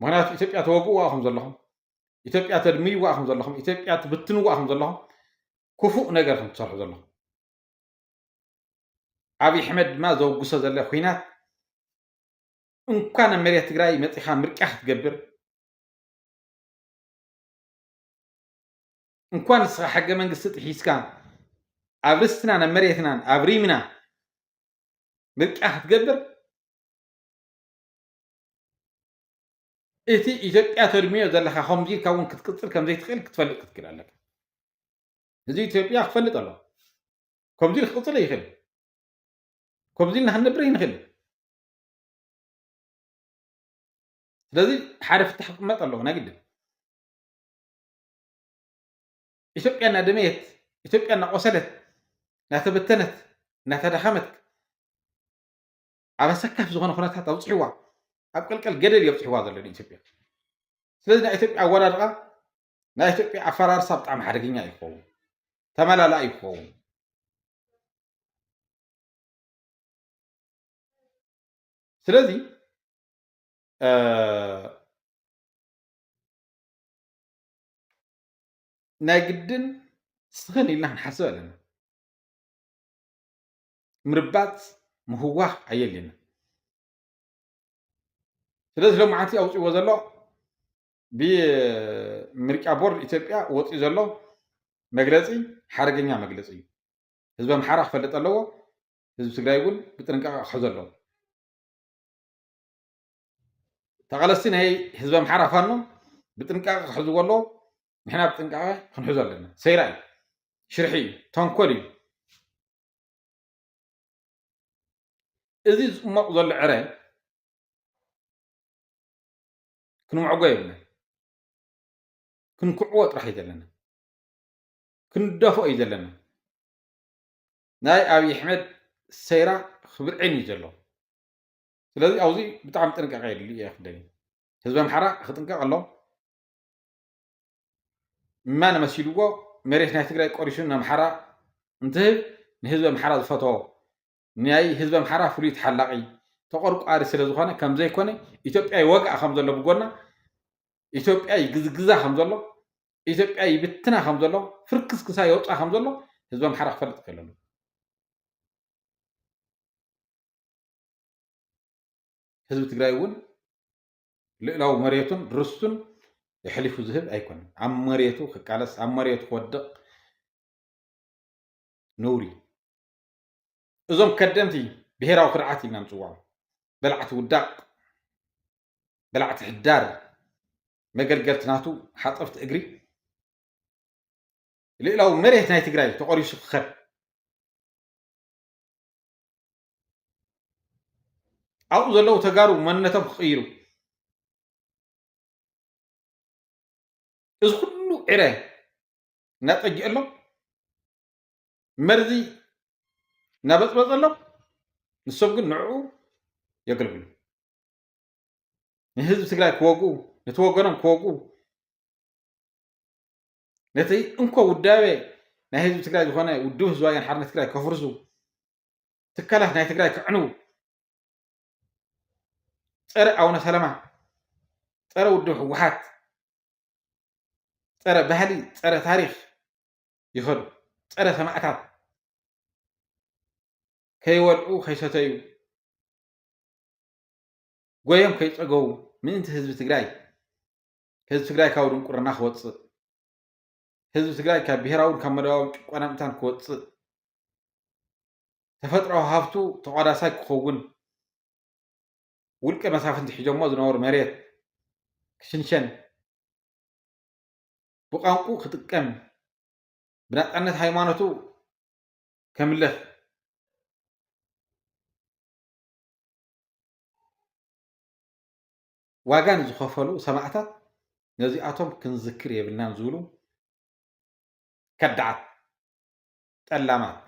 ምክንያቱ ኢትዮጵያ ተወግእዋ ኢኹም ዘለኹም ኢትዮጵያ ተድምይዋ ኢኹም ዘለኹም ኢትዮጵያ ትብትንዋ ኢኹም ዘለኹም ክፉእ ነገር ከም ትሰርሑ ዘለኹም ኣብይ ኣሕመድ ድማ ዘውግሶ ዘሎ ኩናት እንኳን ኣብ መሬት ትግራይ መፂኻ ምርጫ ክትገብር እንኳን ንስኻ ሕገ መንግስቲ ጥሒስካ ኣብ ርስትናን ኣብ መሬትናን ኣብ ሪምና ምርጫ ክትገብር እቲ ኢትዮጵያ ተድምዮ ዘለካ ከምዚ ኢልካ እውን ክትቅፅል ከምዘይትኽእል ክትፈልጥ ክትክእል ኣለካ እዚ ኢትዮጵያ ክፈልጥ ኣሎ ከምዚ ኢሉ ክቅፅል ይኽእል ከምዚ ኢልና ክንነብር ይንኽእል ስለዚ ሓደ ፍታሕ ክቅመጥ ኣለዎ ናግድን ኢትዮጵያ እናደመየት ኢትዮጵያ እናቆሰለት እናተበተነት እናተዳኸመት ኣብ ኣሰካፍ ዝኾነ ኩነታት ኣውፅሕዋ ኣብ ቀልቀል ገደል የብፅሕዋ ዘሎ ኢትዮጵያ ስለዚ ናይ ኢትዮጵያ ኣወዳድቃ ናይ ኢትዮጵያ ኣፈራርሳ ብጣዕሚ ሓደገኛ ይኸውን ተመላላእ ይኸውን ስለዚ ናይ ግድን ስኽን ኢልና ክንሓስብ ኣለና ምርባፅ ምህዋኽ ኣየድልየና ስለዚ ሎማዓንቲ ኣውፅዎ ዘሎ ብምርጫ ቦርድ ኢትዮጵያ ወፂኡ ዘሎ መግለፂ ሓደገኛ መግለፂ እዩ ህዝቢ ኣምሓራ ክፈልጥ ኣለዎ ህዝቢ ትግራይ እውን ብጥንቃቐ ክሕዞ ኣለዎ ተቐለስቲ ናይ ህዝቢ ኣምሓራ ፋኖ ብጥንቃቐ ክሕዝዎ ኣለዎ ንሕና ብጥንቃቐ ክንሕዞ ኣለና ሰይራ እዩ ሽርሒ እዩ ተንኮል እዩ እዚ ዝፅመቕ ዘሎ ዕረ ክንምዕጎ የብልና ክንክዕዎ ጥራሕ እዩ ዘለና ክንደፍኦ እዩ ዘለና ናይ ኣብዪ ኣሕመድ ሰይራ ክብልዕን እዩ ዘሎ ስለዚ ኣብዚ ብጣዕሚ ጥንቃቐ የድሊ እየ ክደሊ ህዝቢ ኣምሓራ ክጥንቀቕ ኣሎ እማነ መሲልዎ መሬት ናይ ትግራይ ቆሪሱ ንኣምሓራ እንትህብ ንህዝቢ ኣምሓራ ዝፈትዎ ናይ ህዝቢ ኣምሓራ ፍሉይ ተሓላቒ ተቆርቋሪ ስለ ዝኾነ ከም ዘይኮነ ኢትዮጵያ ይወግኣ ከም ዘሎ ብጎና ኢትዮጵያ ይግዝግዛ ከም ዘሎ ኢትዮጵያ ይብትና ከም ዘሎ ፍርክስክሳ የውፃ ከም ዘሎ ህዝቢ ኣምሓራ ክፈልጥ ከለሉ ህዝቢ ትግራይ እውን ልዕላዊ መሬቱን ርስቱን يحلف ذهب أيكون عمريته كقالس عمريته ودق نوري إذا كدمتي بهرا وخرعتي نمسوا بلعت ودق بلعت حدار ما قلقلت ناتو حطفت أجري لو مريت ناي تقراي تقولي شو خير أو لو تجارو من نتبخيرو إذا كله عراه نتأجي له مرزي نبت له نسوق نعو يقلبل نهزب تقراي كوجو نتوقعنا كوجو نتي انكو وداوي نهزب تقراي هنا ودوه زوايا حرنا تقراي كفرزو تكله نهي تقراي كعنو ترى أو نسلمة ترى ودوه وحات ترى بهلي ترى تاريخ يخد ترى سماعتات كي ولقو كي ستيو قويم كي تقو من انت هزب تقراي هزب تقراي كاورون قرنا خوص هزب تقراي كبيراون كمداون قنا متان خوص تفطرو هافتو تقاداساي كخون ولك مسافه حجمو زنور مريت كشنشن بقانقو كتقم بنقنت هايمانوتو كملخ واغان زخفلو سماعتات نزياتهم كنذكر يبلنا نزولو كدعت طلامات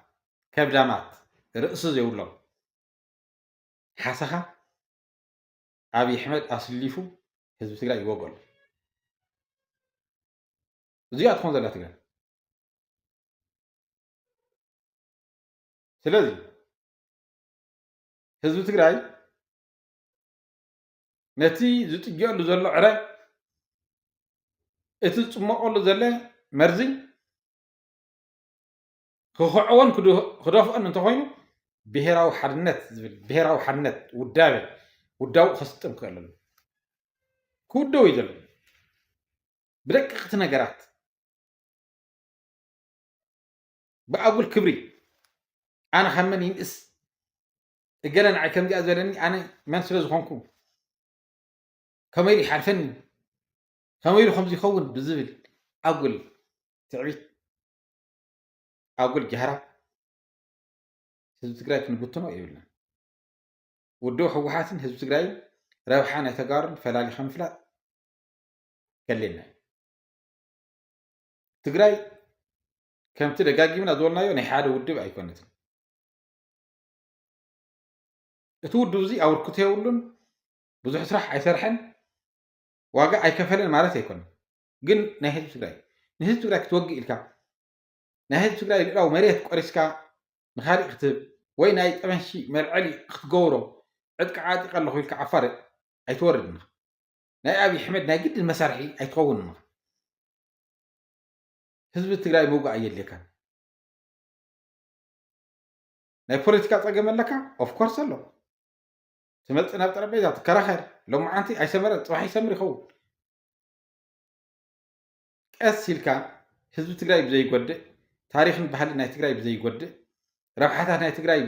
كبدامات رأس زيولو حسخه أبي أحمد أسليفو حزب تقراي يوغل زياد خون زلا تقراي سلازي حزب تقراي نتي زتجيالو زلو عراي اتي صمقولو زله مرزي كخعون كدافئن انت خوينو بهراو حرنت زبل بهراو حرنت وداو خصتم كللو كودو يدل بدققت نغرات بأقول كبري أنا خمن ينقص الجلن على كم دي أزلني أنا من سلز خونكم كميري حرفني كميري خمسي خون بزبل أقول تعبيت أقول جهرة حزب تقراي كنبطنو يبلنا ودو حوحاتن حزب تقراي روحان يتقارن فلالي خمفلا كلنا تقراي كم تدقاقي من أدولنا يو نحاد ودو أيكونت تودو زي أو الكتية ولن بزح سرح أيسرحن واقع أيكفلن مالت يكون قن نهيز تقراي نهيز تقراي كتوقي إلكا ናይ ህዝቢ ትግራይ ልዕላዊ መሬት ቆሪስካ ንኻሊእ ክትህብ ወይ ናይ ጠመንሺ መልዐሊ ክትገብሮ ዕጥቂ ዓጢቕ ኣለኹ ኢልካ ዓፋር ኣይትወርድን ኢኻ ናይ ኣብዪ ኣሕመድ ናይ ግድን መሳርሒ ኣይትኸውንን ኢኻ ህዝቢ ትግራይ ምውጋእ የድልየካን ናይ ፖለቲካ ፀገም ኣለካ ኦፍኮርስ ኣሎ ትመፅእ ናብ ጠረጴዛ ትከራኸር ሎማዓንቲ ኣይሰመረን ፅባሕ ይሰምር ይኸውን ቀስ ኢልካ ህዝቢ ትግራይ ብዘይጎድእ ታሪክን ባህልን ናይ ትግራይ ብዘይጎድእ ረብሓታት ናይ ትግራይ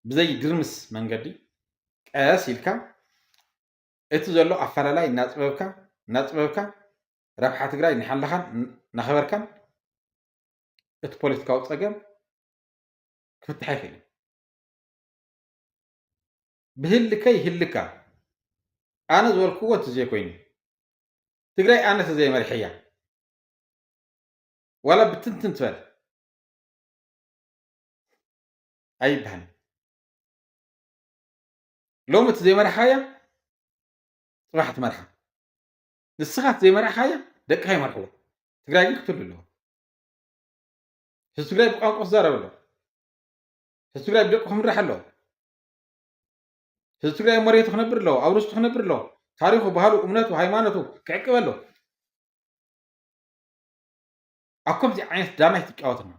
ብዘይድርምስ መንገዲ ቀስ ኢልካ እቲ ዘሎ ኣፈላላይ እናፅበብካ ረብሓ ትግራይ ንሓለኻን እናኸበርካን እቲ ፖለቲካዊ ፀገም ክፍታሕ ይኽእል ብህልከ ይህልካ ኣነ ዝበልክዎ እቲ ዘይኮይኑ ትግራይ ኣነ ተዘይመሪሐ እያ ዋላ ብትንትን ትበል ኣይበሃል ሎሚ እቲ ዘይመርሓያ ፅባሕ ትመርሓ ንስኻ እቲ ዘይመርሕካያ ደቅኻ ይመርሕዎ ትግራይ ግን ክትህሉ ኣለዎ ህዝቢ ትግራይ ብቋንቋ ዝዛረብ ኣሎ ህዝቢ ትግራይ ብደቁ ክምራሕ ኣለዎ ህዝቢ ትግራይ መሬቱ ክነብር ኣለዎ ኣብ ርስቱ ክነብር ኣለዎ ታሪኹ ባህሉ እምነቱ ሃይማኖቱ ክዕቅብ ኣሎ ኣብ ከምዚ ዓይነት ዳማይ ትጫወትና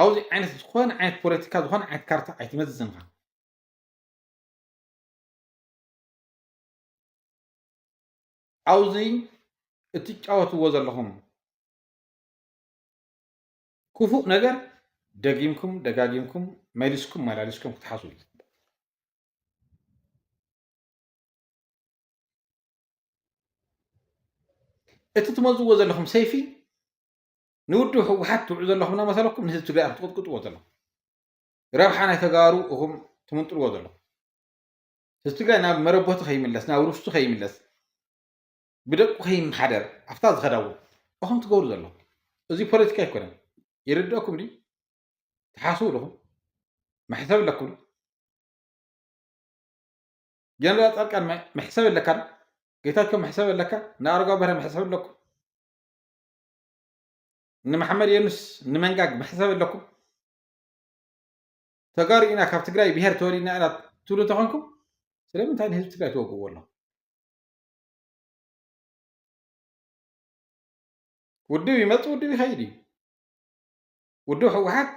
ኣብዚ ዓይነት ዝኾነ ዓይነት ፖለቲካ ዝኾነ ዓይነት ካርታ ኣይትመዝንካ ኣብዚ እትጫወትዎ ዘለኹም ክፉእ ነገር ደጊምኩም ደጋጊምኩም መሊስኩም መላሊስኩም ክትሓስቡ እዩ እቲ ትመዝዎ ዘለኹም ሰይፊ ንውድብ ህወሓት ትውዕሉ ዘለኹም መሰለኩም ንህዝቢ ትግራይ ክትቅጥቅጥዎ ዘለኹም ረብሓ ናይ ተጋሩ እኹም ትምንጥርዎ ዘለኹም ህዝቢ ትግራይ ናብ መረቦቱ ከይምለስ ናብ ርስቱ ከይምለስ ብደቁ ከይመሓደር ኣብታ ዝኸዳዎ እኹም ትገብሩ ዘለኹም እዚ ፖለቲካ ኣይኮነን ይርድአኩም ዲ ተሓስቡ ኣለኹም መሕሰብ ኣለኩም ጀነራል ፃድቃን መሕሰብ ኣለካ ጌታቸው መሕሰብ ኣለካ ንኣረጋዊ በርሀ መሕሰብ ኣለኩም ንመሓመድ የኑስ ንመንጋግ መሕሰብ ኣለኩም ተጋሩ ኢና ካብ ትግራይ ብሄር ተወሊድና ኢና ትብሉ እንተኾንኩም ስለምንታይ ንህዝቢ ትግራይ ትወግእዎ ኣሎ ውድብ ይመፅእ ውድብ ይኸይድ እዩ ውድብ ህወሓት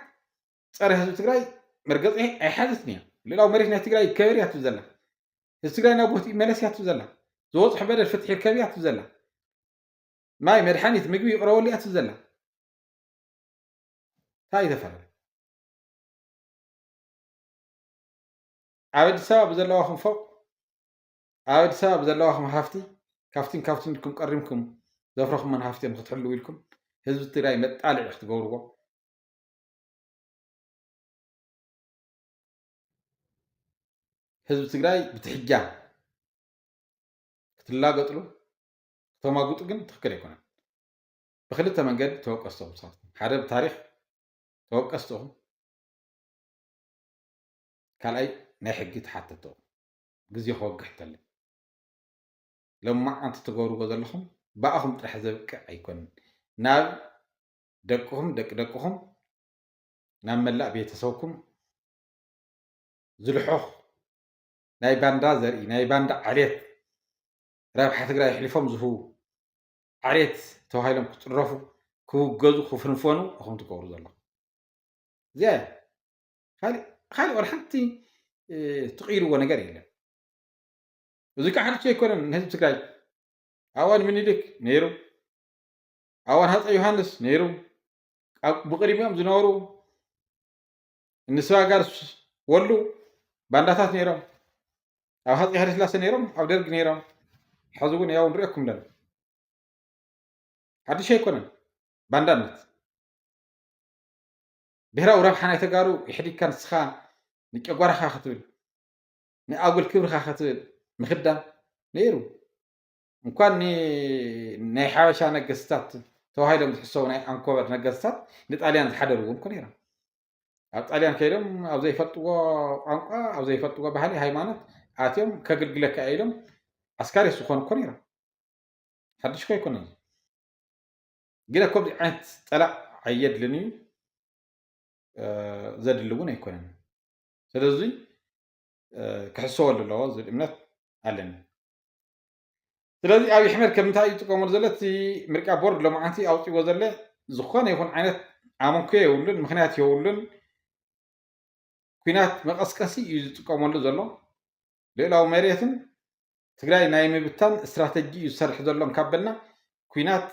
ፀረ ህዝቢ ትግራይ መርገፂ ኣይሓዘትን እያ ልዕላዊ መሬት ናይ ትግራይ ከበር እያ ትብል ዘላ ህዝቢ ትግራይ ናብ ቦትኡ መለስ እያ ትብል ዘላ ዝበፅሑ በደል ፍትሒ ይርከብ እያ ትብል ዘላ ማይ መድሓኒት ምግቢ ይቕረበሉ እያ ትብል ዘላ እንታይ እዩ ተፈላለዩ ኣብ ኣዲስ ኣበባ ብዘለዋኹም ፎቅ ኣብ ኣዲስ ኣበባ ብዘለዋኹም ሃፍቲ ካብቲን ኢልኩም ቀሪምኩም ዘፍረኹመን ሃፍትዮም ክትሕልው ኢልኩም ህዝቢ ትግራይ መጣልዒ ክትገብርዎ ህዝቢ ትግራይ ብትሕጃ ክትላገጥሉ ክተማግጡ ግን ትክክል ኣይኮነን ብክልተ መንገዲ ተወቀስቶም ንሳትኩም ሓደ ብታሪክ ተወቀስቲ ኢኹም ካልኣይ ናይ ሕጊ ተሓተቶ ግዜ ክወግሕ ተሎ ሎማዓንቲ ትገብርዎ ዘለኹም ባእኹም ጥራሕ ዘብቅዕ ኣይኮነን ናብ ደቅኹም ደቂ ደቅኹም ናብ መላእ ቤተሰብኩም ዝልሑኽ ናይ ባንዳ ዘርኢ ናይ ባንዳ ዓሌት ረብሓ ትግራይ ሕሊፎም ዝህቡ ዓሌት ተባሂሎም ክጥረፉ ክውገዙ ክፍንፈኑ እኹም ትገብሩ ዘለኹም እዚኣ ካሊእ ወላ ሓንቲ ትቕይርዎ ነገር የለን እዚ ከዓ ሓድሽ ኣይኮነን ንህዝቢ ትግራይ ኣዋን ምኒልክ ነይሩ ኣዋን ሃፀይ ዮሃንስ ነይሩ ብቅድሚኦም ዝነበሩ ንስባጋር ወሉ ባንዳታት ነይሮም ኣብ ሃፀይ ሃይለስላሴ ነይሮም ኣብ ደርጊ ነይሮም ሕዚ እውን ያው ንሪኦኩም ኣለና ሓድሽ ኣይኮነን ባንዳነት ብሄራዊ ረብሓ ናይ ተጋሩ ይሕዲግካ ንስኻ ንጨጓራኻ ክትብል ንኣጉል ክብርካ ክትብል ምክዳን ነይሩ እንኳን ናይ ሓበሻ ነገስታት ተባሂሎም ዝሕሰቡ ናይ ኣንኮበር ነገስታት ንጣልያን ዝሓደርዎ እኮ ነይሮም ኣብ ጣልያን ከይዶም ኣብ ዘይፈልጥዎ ቋንቋ ኣብ ዘይፈልጥዎ ባህሊ ሃይማኖት ኣትዮም ከግልግለካ ኢሎም ኣስካሪ ዝኮኑ እኮ ነይሮም ሓድሽ ኮ ኣይኮነን ግን ከምዚ ዓይነት ፀላእ ኣየድልን እዩ ዘድሊ እውን ኣይኮነን ስለዚ ክሕሰበሉ ኣለዎ ዝብል እምነት ኣለኒ ስለዚ ኣብይ ኣሕመድ ከም እንታይ እዩ ዝጥቀመሉ ዘሎ እቲ ምርጫ ቦርድ ሎማዓንቲ ኣውፂዎ ዘሎ ዝኾነ ይኹን ዓይነት ኣመንክዮ የብሉን ምክንያት የብሉን ኩናት መቐስቀሲ እዩ ዝጥቀመሉ ዘሎ ልዕላዊ መሬትን ትግራይ ናይ ምብታን እስትራተጂ እዩ ዝሰርሕ ዘሎ ካበልና ኩናት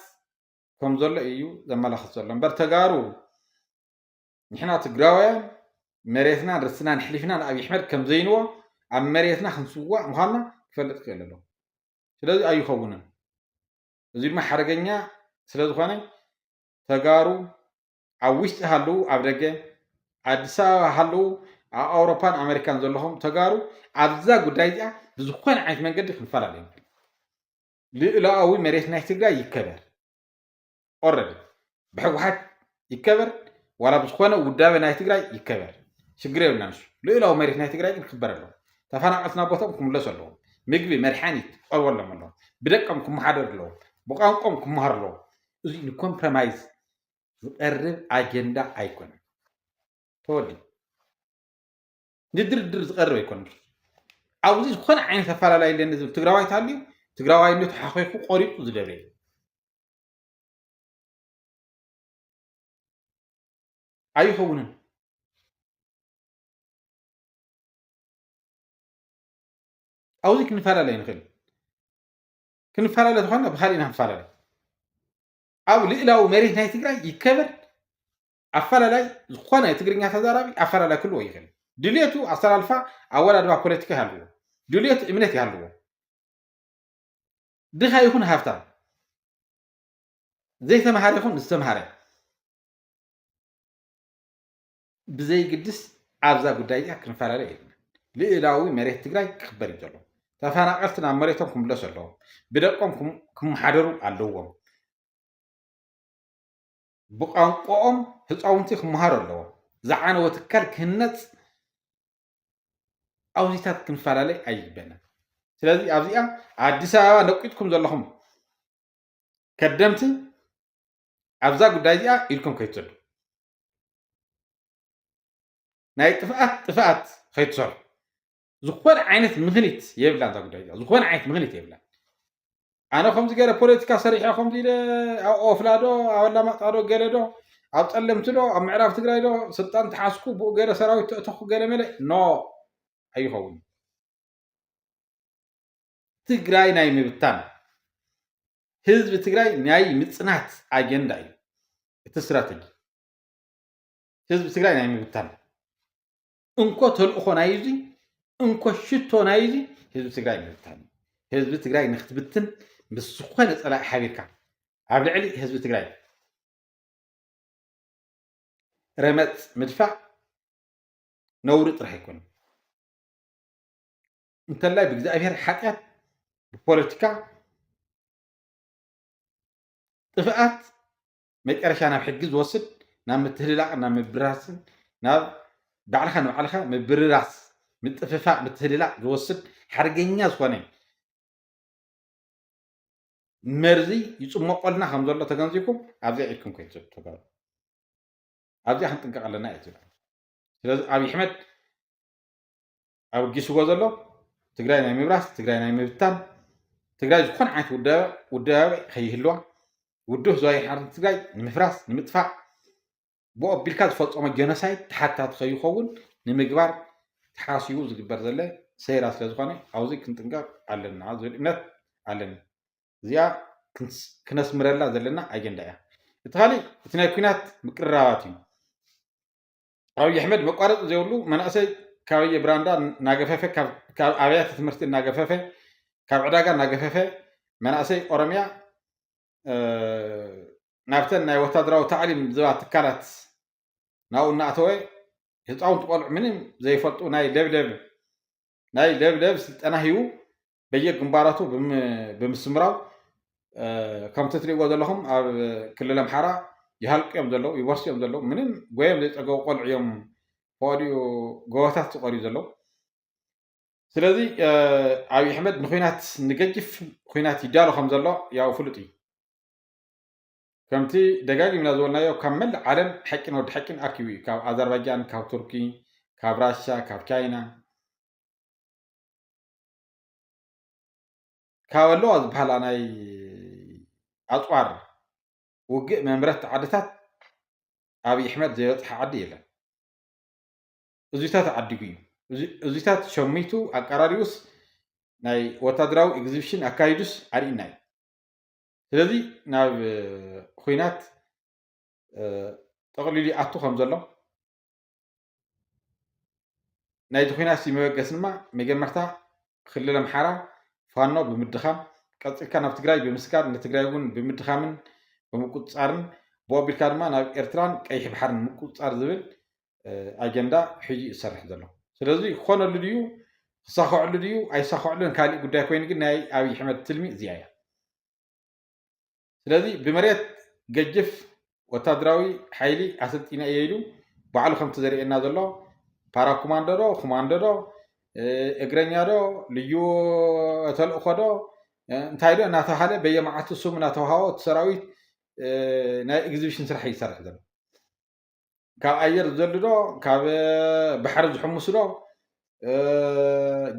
ከም ዘሎ እዩ ዘመላኽት ዘሎ እምበር ተጋሩ ንሕና ትግራዋያን መሬትና ርስና ንሕሊፍና ንኣብይ ኣሕመድ ከም ዘይንዎ ኣብ መሬትና ክንስዋዕ ምዃንና ክፈልጥ ክእል ኣለዎ ስለዚ ኣይኸውንን እዚ ድማ ሓደገኛ ስለዝኾነ ተጋሩ ኣብ ውሽጢ ሃለዉ ኣብ ደገ ኣዲስ ኣበባ ሃለዉ ኣብ ኣውሮፓን ኣሜሪካን ዘለኹም ተጋሩ ኣብዛ ጉዳይ እዚኣ ብዝኾነ ዓይነት መንገዲ ክንፈላለዩ ልዕላዊ መሬት ናይ ትግራይ ይከበር ኦረዲ ብሕወሓት ይከበር ዋላ ብዝኾነ ውዳበ ናይ ትግራይ ይከበር ሽግር የብልና ንሱ ልዕላዊ መሬት ናይ ትግራይ ግን ክበር ኣለዎ ተፈናቀልትና ቦቶም ክምለሱ ኣለዎም ምግቢ መድሓኒት ክቀርበሎም ኣለዎ ብደቀም ክመሓደር ኣለዎ ብቋንቋም ክመሃር ኣለዎ እዚ ንኮምፕሮማይዝ ዝቀርብ ኣጀንዳ ኣይኮነን ተወዲ ንድርድር ዝቀርብ ኣይኮነን ኣብዚ ዝኾነ ዓይነት ኣፈላላይ ኣለኒ ዝብል ትግራዋይ እንተሃልዩ ትግራዋይነቱ ሓኺኹ ቆሪፁ ዝደብረ እዩ ኣይኸውንን ኣብዚ ክንፈላለይ ንኽእል ክንፈላለ ዝኾንና ብካሊእና ክንፈላለይ ኣብ ልዕላዊ መሬት ናይ ትግራይ ይከበር ኣፈላላይ ዝኾነ ትግርኛ ተዛራቢ ኣፈላላይ ክልዎ ይኽእል ድልየቱ ኣሰላልፋ ኣወዳድባ ፖለቲካ ይሃልዎ ድልየቱ እምነት ይሃልዎ ድኻ ይኹን ሃብታም ዘይተምሃረ ይኹን ዝተምሃረ ብዘይግድስ ኣብዛ ጉዳይ እዚኣ ክንፈላለይ የብልና ልዕላዊ መሬት ትግራይ ክኽበር እዩ ዘሎ ተፈናቀልቲ ናብ መሬቶም ክምለሱ ኣለዎም ብደቆም ክመሓደሩ ኣለዎም ብቋንቋኦም ህፃውንቲ ክመሃሩ ኣለዎም ዝዓነወ ትካል ክህነፅ ኣብዚታት ክንፈላለይ ኣይግበናን ስለዚ ኣብዚኣ ኣዲስ ኣበባ ነቂጥኩም ዘለኹም ከደምቲ ኣብዛ ጉዳይ እዚኣ ኢልኩም ከይትሰዱ ናይ ጥፍኣት ከይትሰርሑ ዝኾነ ዓይነት ምክኒት የብላ እዛ ጉዳይ እዚኣ ዝኾነ ዓይነት ምክኒት የብላ ኣነ ከምዚ ገለ ፖለቲካ ሰሪሐ ከምዚ ኢለ ኣብ ኦፍላ ዶ ኣብ ኣላማጣ ዶ ገለ ዶ ኣብ ፀለምቲ ዶ ኣብ ምዕራብ ትግራይ ዶ ስልጣን ተሓስኩ ብኡ ገለ ሰራዊት ተእተኹ ገለ መለ ኖ ኣይኸውን ትግራይ ናይ ምብታን ህዝቢ ትግራይ ናይ ምፅናት ኣጀንዳ እዩ እቲ ስትራተጂ ህዝቢ ትግራይ ናይ ምብታን እንኮ ተልእኾ ናይ እዚ እንኮ ሽቶ ናይ እዚ ህዝቢ ትግራይ ምብታን ህዝቢ ትግራይ ንክትብትን ምስ ዝኾነ ፀላኢ ሓቢርካ ኣብ ልዕሊ ህዝቢ ትግራይ ረመፅ ምድፋዕ ነውሪ ጥራሕ ኣይኮነን እንተላይ ብእግዚኣብሔር ሓጢኣት ብፖለቲካ ጥፍኣት መጨረሻ ናብ ሕጊ ዝወስድ ናብ ምትህልላቅን ናብ ምብራስን ናብ ባዕልኻ ንባዕልኻ ምብርራስ ምጥፍፋእ ምትህልላቅ ዝወስድ ሓደገኛ ዝኾነ መርዚ ይፅመቀልና ከም ዘሎ ተገንዚብኩም ኣብዚኣ ኢልኩም ከይትሰዱ ተጋሩ ኣብዚኣ ክንጥንቀቕ ኣለና እየ ዝብል ስለዚ ኣብይ ኣሕመድ ኣብጊስዎ ዘሎ ትግራይ ናይ ምብራስ ትግራይ ናይ ምብታን ትግራይ ዝኾነ ዓይነት ውዳበ ከይህልዋ ውድብ ዞባይ ሓርነት ትግራይ ንምፍራስ ንምጥፋእ ብኡ ኣቢልካ ዝፈፀሞ ጀኖሳይድ ተሓታቲ ከይኸውን ንምግባር ተሓሲቡ ዝግበር ዘለ ሰይራ ስለ ዝኾነ ኣብዚ ክንጥንቀቕ ኣለና ዝብል እምነት ኣለኒ እዚኣ ክነስምረላ ዘለና ኣጀንዳ እያ እቲ ካሊእ እቲ ናይ ኩናት ምቅርራባት እዩ ኣብይ ኣሕመድ መቋረፂ ዘይብሉ መናእሰይ ካበየ ብራንዳ እናገፈፈ ካብ ኣብያተ ትምህርቲ እናገፈፈ ካብ ዕዳጋ እናገፈፈ መናእሰይ ኦሮምያ ናብተን ናይ ወታደራዊ ታዕሊም ዝባ ትካላት ናብኡ እናኣተወ ህፃውንቲ ቆልዑ ምንም ዘይፈልጡ ናይ ለብለብ ስልጠና ሂቡ በየግንባራቱ ብምስምራው ከምቲ ትሪእዎ ዘለኹም ኣብ ክልል ኣምሓራ ይሃልቁ እዮም ዘለዉ ይወርሱ እዮም ዘለዉ ምንም ጎዮም ዘይፀገቡ ቆልዑ እዮም ፈዲኡ ጎቦታት ዝቐርዩ ዘለዉ ስለዚ ኣብይ ኣሕመድ ንኩናት ንገጅፍ ኩናት ይዳሎ ከም ዘሎ ያው ፍሉጥ እዩ ከምቲ ደጋጊምና ዝበልናዮ ካብ መላእ ዓለም ሓቂን ወዲ ሓቂን ኣኪቡ እዩ ካብ ኣዘርባይጃን ካብ ቱርኪ ካብ ራሻ ካብ ቻይና ካብ ኣለዋ ዝበሃላ ናይ ኣፅዋር ውግእ መምረት ዓድታት ኣብይ ኣሕመድ ዘይበፅሐ ዓዲ የለን እዙይታት ዓዲጉ እዩ እዙይታት ሸሚቱ ኣቀራሪቡስ ናይ ወታደራዊ ኤግዚቢሽን ኣካይዱስ ኣርኢና እዩ ስለዚ ናብ ኩናት ጠቕሊሉ ኣቱ ከም ዘሎ ናይዚ ኩናት መበገስ ድማ መጀመርታ ክልል ኣምሓራ ፋኖ ብምድኻም ቀፂልካ ናብ ትግራይ ብምስጋር ንትግራይ እውን ብምድኻምን ብምቁፅፃርን ብኣቢልካ ድማ ናብ ኤርትራን ቀይሕ ባሕርን ምቁፅፃር ዝብል ኣጀንዳ ሕጂ ዝሰርሕ ዘሎ ስለዚ ክኾነሉ ድዩ ክሳክዐሉ ድዩ ኣይሳክዐሉን ካሊእ ጉዳይ ኮይኑ ግን ናይ ኣብይ ኣሕመድ ትልሚ እዚኣ እያ ስለዚ ብመሬት ገጅፍ ወታደራዊ ሓይሊ ኣሰልጢነ እየ ኢሉ ባዕሉ ከምቲ ዘርእየና ዘሎ ፓራ ኮማንዶ ዶ ኮማንዶ ዶ እግረኛ ዶ ልዩ ተልእኮ ዶ እንታይ ዶ እናተባሃለ በየመዓልቱ ስሙ እናተዋሃቦ እቲ ሰራዊት ናይ ኤግዚቢሽን ስራሕ ይሰርሕ ዘሎ ካብ ኣየር ዝዘሉ ዶ ካብ ባሕሪ ዝሕምሱ ዶ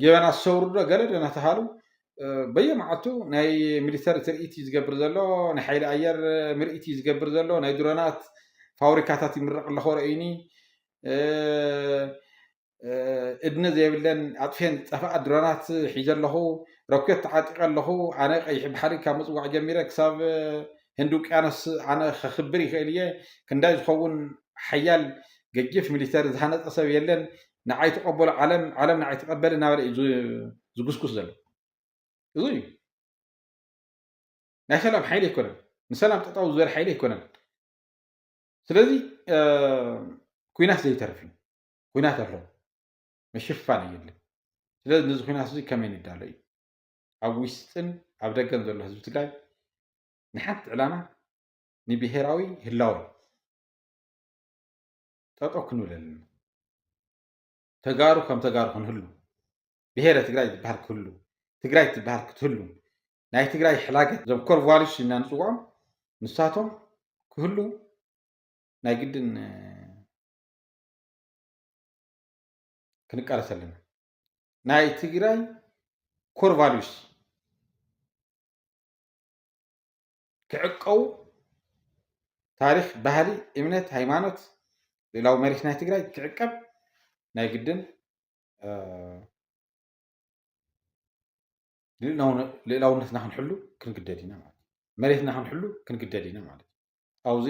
ጀበና ዝሰብሩ ዶ ገለ ዶ እናተባሃሉ በየመዓልቱ ናይ ሚሊተሪ ትርኢት እዩ ዝገብር ዘሎ ናይ ሓይሊ ኣየር ምርኢት እዩ ዝገብር ዘሎ ናይ ድሮናት ፋብሪካታት ይምረቕ ኣለኹ ረእዩኒ እድነ ዘይብለን ኣጥፍን ዝጠፍኣ ድሮናት ሒዘ ኣለኹ ሮኬት ተዓጢቀ ኣለኹ ኣነ ቀይሕ ባሕሪ ካብ ምፅዋዕ ጀሚረ ክሳብ ህንዲ ውቅያኖስ ኣነ ከክብር ይኽእል እየ ክንዳይ ዝኸውን ሓያል ገጅፍ ሚሊተሪ ዝሃነፀ ሰብ የለን ንዓይ ተቀበሉ ዓለም ንዓይ ተቀበለ እናበለ እዩ ዝጉስኩስ ዘሎ እዚ እዩ ናይ ሰላም ሓይሊ ኣይኮነን ንሰላም ጠጠው ዝበለ ሓይሊ ኣይኮነን ስለዚ ኩናት ዘይተርፍ እዩ ኩናት ኣሎ መሽፋን የለን ስለዚ ነዚ ኩናት እዚ ከመይ ንዳሎ እዩ ኣብ ውሽጥን ኣብ ደገን ዘሎ ህዝቢ ትግራይ ንሓንቲ ዕላማ ንብሄራዊ ህላዊ ጠጠው ክንብል ኣለና ተጋሩ ከም ተጋሩ ክንህሉ ብሄረ ትግራይ ዝበሃል ክህሉ ትግራይ ትበሃል ክትህሉ ናይ ትግራይ ሕላገት እዞም ኮር ቫልዩስ ኢና ንፅውዖም ንሳቶም ክህሉ ናይ ግድን ክንቃለስ ኣለና ናይ ትግራይ ኮር ቫልዩስ ክዕቀው ታሪክ ባህሊ እምነት ሃይማኖት ሌላው መሬት ናይ ትግራይ ክዕቀብ ናይ ግድን ልእላውነትና ክንሕሉ ክንግደድ ኢና ማለት መሬትና ክንሕሉ ክንግደድ ኢና ማለት ኣብዚ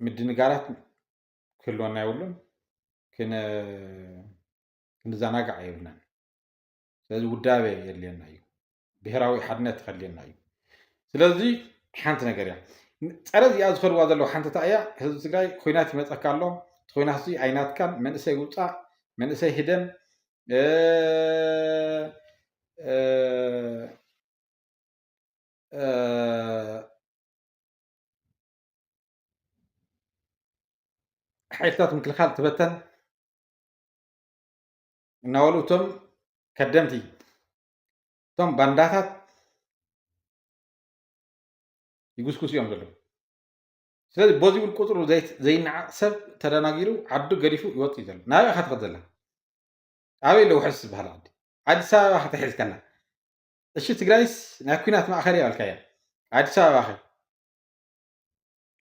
ምድንጋራት ክህልወና የብሉን ክንዘናጋዕ የብልናን ስለዚ ውዳበ የድልየና እዩ ብሄራዊ ሓድነት ከድልየና እዩ ስለዚ ሓንቲ ነገር እያ ፀረ እዚኣ ዝፈልዋ ዘለዉ ሓንቲ እታ እያ ህዝቢ ትግራይ ኩናት ይመፀካ ኣሎ እቲ ኩናት እዚ ኣይናትካን መንእሰይ ውፃእ መንእሰይ ህደም ሓይልታት ምክልኻል ትበተን እናበሉ እቶም ከደምቲ እቶም ባንዳታት ይጉስኩስ እዮም ዘለዉ ስለዚ በዚ ብል ቁፅሩ ዘይነዓቅ ሰብ ተደናጊሩ ዓዱ ገዲፉ ይወፅ እዩ ዘሎ ናበይ ኢካ ትኸድ ዘላ ኣበይ ለ ውሕስ ዝበሃል ዓዲ ኣዲስ ኣበባ ከተሒዝከና እሺ ትግራይስ ናይ ኩናት ማእኸል ይባልካ እያ ኣዲስ ኣበባ ኸ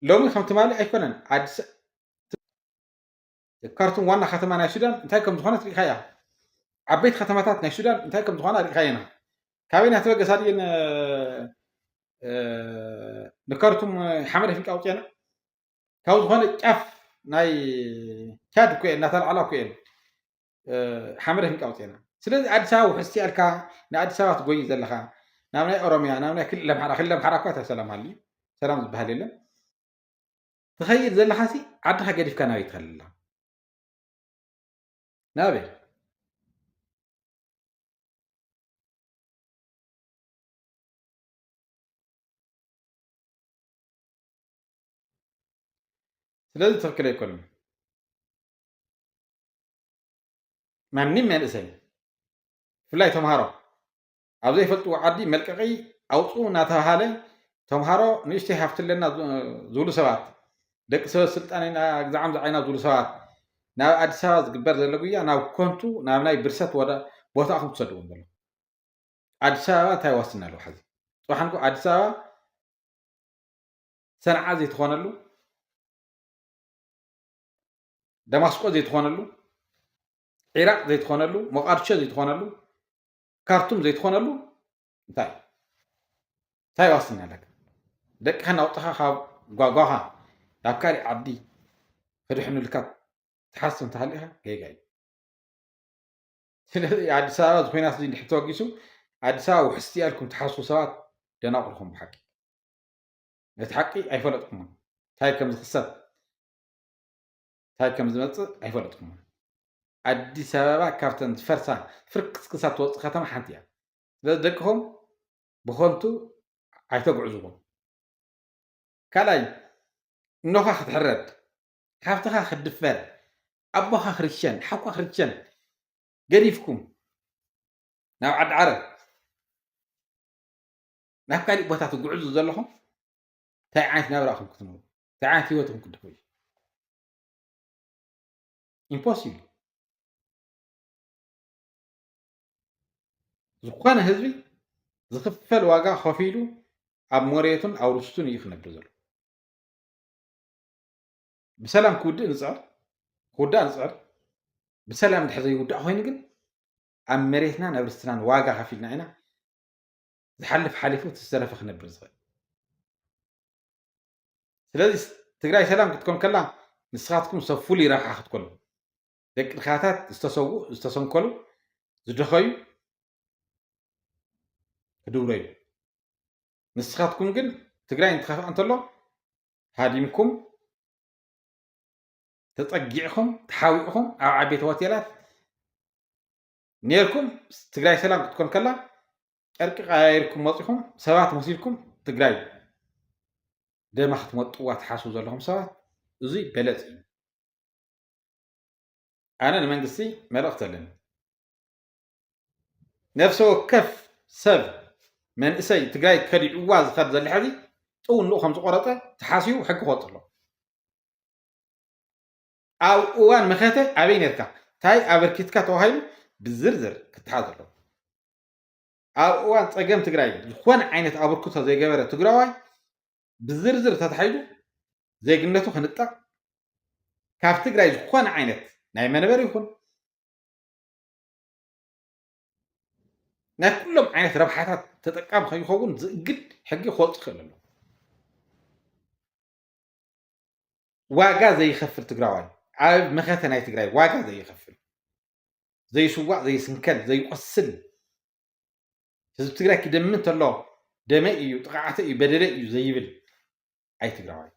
ሎሚ ከም ትማሊ ኣይኮነን ካርቱም ዋና ከተማ ናይ ሱዳን እንታይ ከም ዝኾነት ርኢካ እያ ዓበይቲ ከተማታት ናይ ሱዳን እንታይ ከም ዝኾና ርኢካ ኢና ካበይ ናተበገሳ ድየን ንካርቱም ሓመድ ኣፍንጫ ኣውፅአና ካብ ዝኾነ ጫፍ ናይ ቻድ እኮ እየን እናተላዕላ እኮ እየን ሓመድ ኣፍንጫ ኣውፅአና ስለዚ ኣዲስ ኣበባ ውሕስቲ ኣልካ ንኣዲስ ኣበባ ትጎይ ዘለካ ናብ ናይ ኦሮምያ ናብ ናይ ክልል ኣምሓራ እኳ እንታይ ሰላም ሃልዩ ሰላም ዝበሃል የለን ትኸይድ ዘለካ ሲ ዓድካ ገዲፍካ ናበይ ትኸል ኣላ ናበይ ስለዚ ትክክል ኣይኮነን ማንም መንእሰይ ብፍላይ ተምሃሮ ኣብ ዘይፈልጥዎ ዓዲ መልቀቂ ኣውፅኡ እናተባሃለ ተምሃሮ ንእሽተይ ሃፍትለና ዝብሉ ሰባት ደቂ ሰበት ስልጣን ግዛዓም ዝዓይና ዝብሉ ሰባት ናብ ኣዲስ ኣበባ ዝግበር ዘሎ ጉያ ናብ ኮንቱ ናብ ናይ ብርሰት ቦታ ኹም ትሰድዎም ዘሎ ኣዲስ ኣበባ እንታይ ዋስትና ኣለዎ ሕዚ ፅባሕንኩ ኣዲስ ኣበባ ሰንዓ ዘይትኾነሉ ደማስቆ ዘይትኾነሉ ኢራቅ ዘይትኾነሉ ሞቃዲሾ ዘይትኾነሉ ካርቱም ዘይትኾነሉ እንታይ ዋስትና ኣለካ ደቅኻ ናውጥኻ ካብ ጓጓኻ ናብ ካሊእ ዓዲ ክድሕኑልካ ትሓስብ እንተሃሊእኻ ገይጋ እዩ ስለዚ ኣዲስ ኣበባ እዚ ኩናት እዚ እንድሕር ተወጊሱ ኣዲስ ኣበባ ውሕስቲ እያ ኢልኩም ትሓስቡ ሰባት ደናቑርኩም ብሓቂ ነቲ ሓቂ ኣይፈለጥኩምን እንታይ ከም ዝኽሰት እንታይ ከም ዝመፅእ ኣይፈለጥኩምን ኣዲስ ኣበባ ካብተን ዝፈርሳ ፍርክስክሳት ትወፅእ ከተማ ሓንቲ እያ ስለዚ ደቅኹም ብኸንቱ ኣይተጉዕዝዎም ካልኣይ እኖኻ ክትሕረድ ሓፍትኻ ክድፈር ኣቦኻ ክርስቲያን ሓኳ ክርስቲያን ገዲፍኩም ናብ ዓዲ ዓረብ ናብ ካሊእ ቦታ ትጉዕዙ ዘለኹም እንታይ ዓይነት ናብራኹም ክትነብሩ እንታይ ዓይነት ሂወትኩም ክትድሕሩ ኢምፖሲብል ዝኾነ ህዝቢ ዝኽፈል ዋጋ ከፊሉ ኣብ መሬቱን ኣብ ርስቱን እዩ ክነብር ዘሎ ብሰላም ክውድእ ንፅዕር ክውዳእ ንፅዕር ብሰላም ድሕር ዘይውዳእ ኮይኑ ግን ኣብ መሬትና ናብ ርስትናን ዋጋ ከፊልና ኢና ዝሓልፍ ሓሊፉ ዝተረፈ ክነብር ዝኽእል ስለዚ ትግራይ ሰላም ክትኮን ከላ ንስኻትኩም ሰብ ፍሉይ ረብሓ ክትኮኑ ደቂ ድኻታት ዝተሰውኡ ዝተሰንከሉ ዝደኸዩ ክድብሮ እዩ ንስኻትኩም ግን ትግራይ እንትኸፍኣ እንተሎ ሃዲምኩም ተፀጊዕኹም ተሓዊቕኹም ኣብ ዓበይቲ ሆቴላት ነርኩም ትግራይ ሰላም ክትኮን ከላ ጨርቂ ቀያይርኩም መፂኹም ሰባት መሲልኩም ትግራይ ደማ ክትመጥዋ ትሓስቡ ዘለኹም ሰባት እዙይ በለፅ እዩ ኣነ ንመንግስቲ መልእኽቲ ኣለኒ ነፍሲ ወከፍ ሰብ መንእሰይ ትግራይ ከዲዕዋ ዝኸድ ዘሎ ሕዚ ጥውንኡ ከም ዝቆረፀ ተሓሲቡ ሕጊ ክወፅእ ኣሎ ኣብ እዋን መኸተ ኣበይ ነርካ እንታይ ኣበርኪትካ ተባሂሉ ብዝርዝር ክትሓዝ ኣሎ ኣብ እዋን ፀገም ትግራይ ዝኾነ ዓይነት ኣበርክቶ ዘይገበረ ትግራዋይ ብዝርዝር ተታሒዙ ዜግነቱ ክንጣቅ ካብ ትግራይ ዝኾነ ዓይነት ናይ መንበሪ ይኹን ናይ ኩሎም ዓይነት ረብሓታት ተጠቃሚ ከይኸውን ዝእግድ ሕጊ ክወፅእ ይኽእል ኣሎ ዋጋ ዘይኸፍል ትግራዋይ ኣብ መኸተ ናይ ትግራይ ዋጋ ዘይኸፍል ዘይስዋዕ ዘይስንከል ዘይቆስል ህዝቢ ትግራይ ክደምን እንተሎ ደመ እዩ ጥቃዕተ እዩ በደለ እዩ ዘይብል ኣይ ትግራዋይ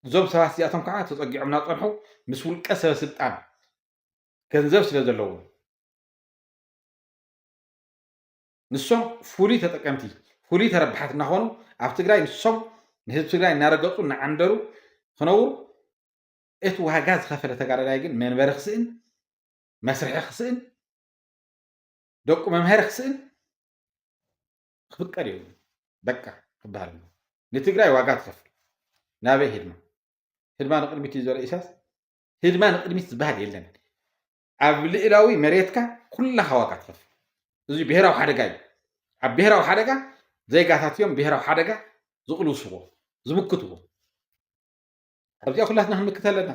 እዞም ሰባት እዚኣቶም ከዓ ተፀጊዖም እናፀንሑ ምስ ውልቀ ሰብ ስልጣን ገንዘብ ስለ ዘለዎ ንሶም ፍሉይ ተጠቀምቲ ፍሉይ ተረባሓት እናኾኑ ኣብ ትግራይ ንሶም ንህዝቢ ትግራይ እናረገፁ እናዓንደሩ ክነብሩ እቲ ዋጋ ዝኸፈለ ተጋዳላይ ግን መንበሪ ክስእን መስርሒ ክስእን ደቁ መምሃሪ ክስእን ክፍቀድ የብሉ በቃ ክበሃል ንትግራይ ዋጋ ትኸፍል ናበይ ህድማ ንቅድሚት እዩ ዘርኢ ኢሳስ ህድማ ንቅድሚት ዝበሃል የለን ኣብ ልዕላዊ መሬትካ ኩላኻ ዋጋ ትኸፍል እዚ ብሄራዊ ሓደጋ እዩ ኣብ ብሄራዊ ሓደጋ ዜጋታት እዮም ብሄራዊ ሓደጋ ዝቕልውስዎ ዝምክትዎ ኣብዚኣ ኩላትና ክንምክት ኣለና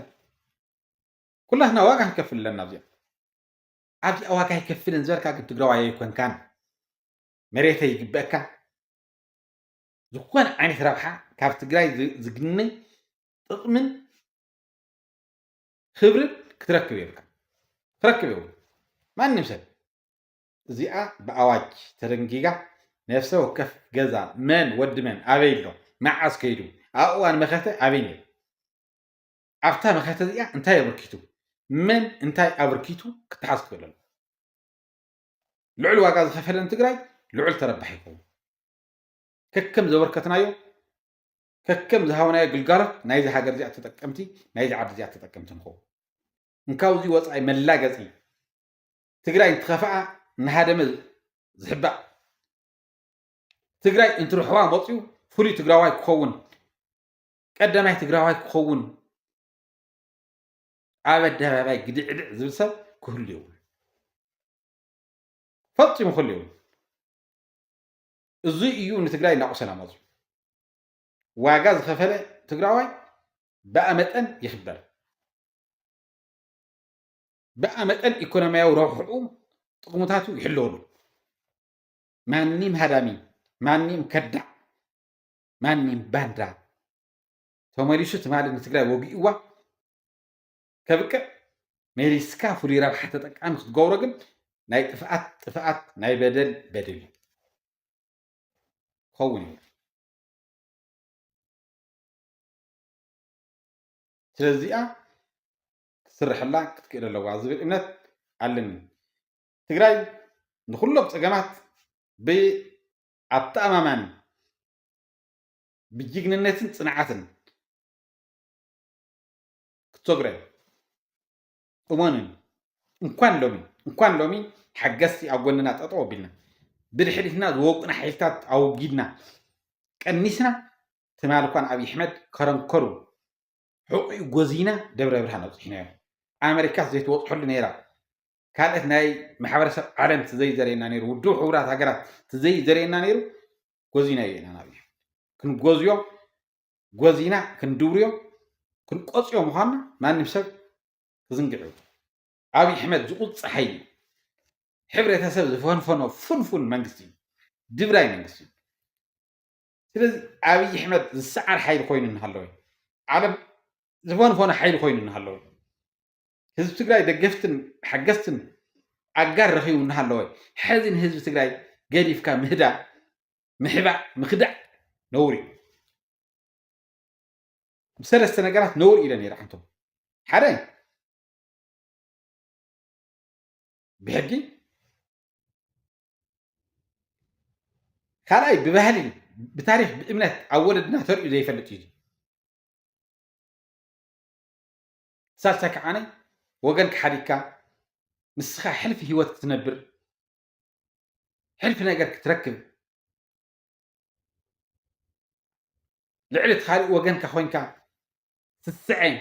ኩላትና ዋጋ ክንከፍል ኣለና ኣብዚኣ ኣብዚኣ ዋጋ ይከፍልን ዝበልካ ግን ትግራዋይ ኣይኮንካን መሬተይ ይግበአካ ዝኾነ ዓይነት ረብሓ ካብ ትግራይ ዝግነይ ጥቕምን ክብርን ክትረክብ የብልካ ክረክብ የብሉ ማንም ሰብ እዚኣ ብኣዋጅ ተደንጊጋ ነፍሰ ወከፍ ገዛ መን ወዲ መን ኣበይ ኣሎ መዓዝ ከይዱ ኣብ እዋን መኸተ ኣበይ ነይሩ ኣብታ መኸተ እዚኣ እንታይ ኣበርኪቱ መን እንታይ ኣበርኪቱ ክትሓዝ ክእል ኣሎ ልዑል ዋጋ ዝኸፈለን ትግራይ ልዑል ተረባሕ ይኸውን ከከም ዘበርከትናዮ ከከም ዝሃብናዮ ግልጋሎት ናይዚ ሃገር እዚኣ ተጠቀምቲ ናይዚ ዓዲ እዚኣ ተጠቀምቲ ንኸውን እንካብዚ ወፃኢ መላገፂ ትግራይ እንትኸፍኣ እናሃደመ ዝሕባእ ትግራይ እንትርሕዋ መፅኡ ፍሉይ ትግራዋይ ክኸውን ቀዳማይ ትግራዋይ ክኸውን ኣብ ኣደባባይ ግድዕድዕ ዝብል ሰብ ክህሉ የብሉ ፈፂሙ ክህሉ የብሉ እዙይ እዩ ንትግራይ እናቆሰላ መፅኡ ዋጋ ዝኸፈለ ትግራዋይ ብኣመጠን ይኽበር ብኣመጠን ኢኮኖምያዊ ረብሕኡ ጥቕምታቱ ይሕለወሉ ማንም ሃዳሚ ማንም ከዳዕ ማንም ባንዳ ተመሊሱ ትማሊ ንትግራይ ወጊእዋ ከብቅዕ መሊስካ ፍሉይ ረብሓ ተጠቃሚ ክትገብሮ ግን ናይ ጥፍኣት ናይ በደል በደል እዩ ክኸውን እዩ ስለዚኣ ክትስርሐላ ክትክእል ኣለዋ ዝብል እምነት ኣለኒ ትግራይ ንኩሎም ፀገማት ብኣተኣማማኒ ብጅግንነትን ፅንዓትን ክትሰግረ እመኑን እንኳን ሎሚ ሓገዝቲ ኣብ ጎንና ጠጠው ኣቢልና ብድሕሪትና ዝወቁና ሓይልታት ኣውጊድና ቀኒስና ትማል እኳን ኣብይ ኣሕመድ ከረንከሩ ሕቁኡ ጎዚና ደብረ ብርሃን ኣብፅሒናዮ ኣሜሪካስ ዘይትወፅሐሉ ነይራ ካልኦት ናይ ማሕበረሰብ ዓለም ትዘይዘርእየና ነይሩ ውድብ ሕቡራት ሃገራት ትዘይዘርእየና ነይሩ ጎዚናዮ ኢና ናብ ክንጎዝዮ ጎዚና ክንድብርዮ ክንቆፅዮ ምኳንና ማንም ሰብ ክዝንግዕ ኣብይ ኣሕመድ ዝቁፅዕ ሓይሊ ሕብረተሰብ ዝፈንፈኖ ፍንፉን መንግስቲ እዩ ድብራይ መንግስቲ እዩ ስለዚ ኣብይ ኣሕመድ ዝሰዓር ሓይሊ ኮይኑ እናሃለወ ዓለም ዝፈንፈኖ ሓይሊ ኮይኑ እናሃለወ ህዝቢ ትግራይ ደገፍትን ሓገዝትን ኣጋር ረኺቡ እናሃለወ ሕዚ ንህዝቢ ትግራይ ገዲፍካ ምህዳእ ምሕባእ ምክዳዕ ነውር እዩ ብሰለስተ ነገራት ነውር ኢለ ነይረ ሓንቶም ሓደ ብሕጊ ካልኣይ ብባህሊ ብታሪክ ብእምነት ኣብ ወለድና ተርእዩ ዘይፈልጥ እዩ ሳልሳይ ከዓነ ወገን ክሓዲግካ ንስኻ ሕልፊ ሂወት ክትነብር ሕልፊ ነገር ክትረክብ ልዕሊ እቲ ካሊእ ወገንካ ኮይንካ ትስዕን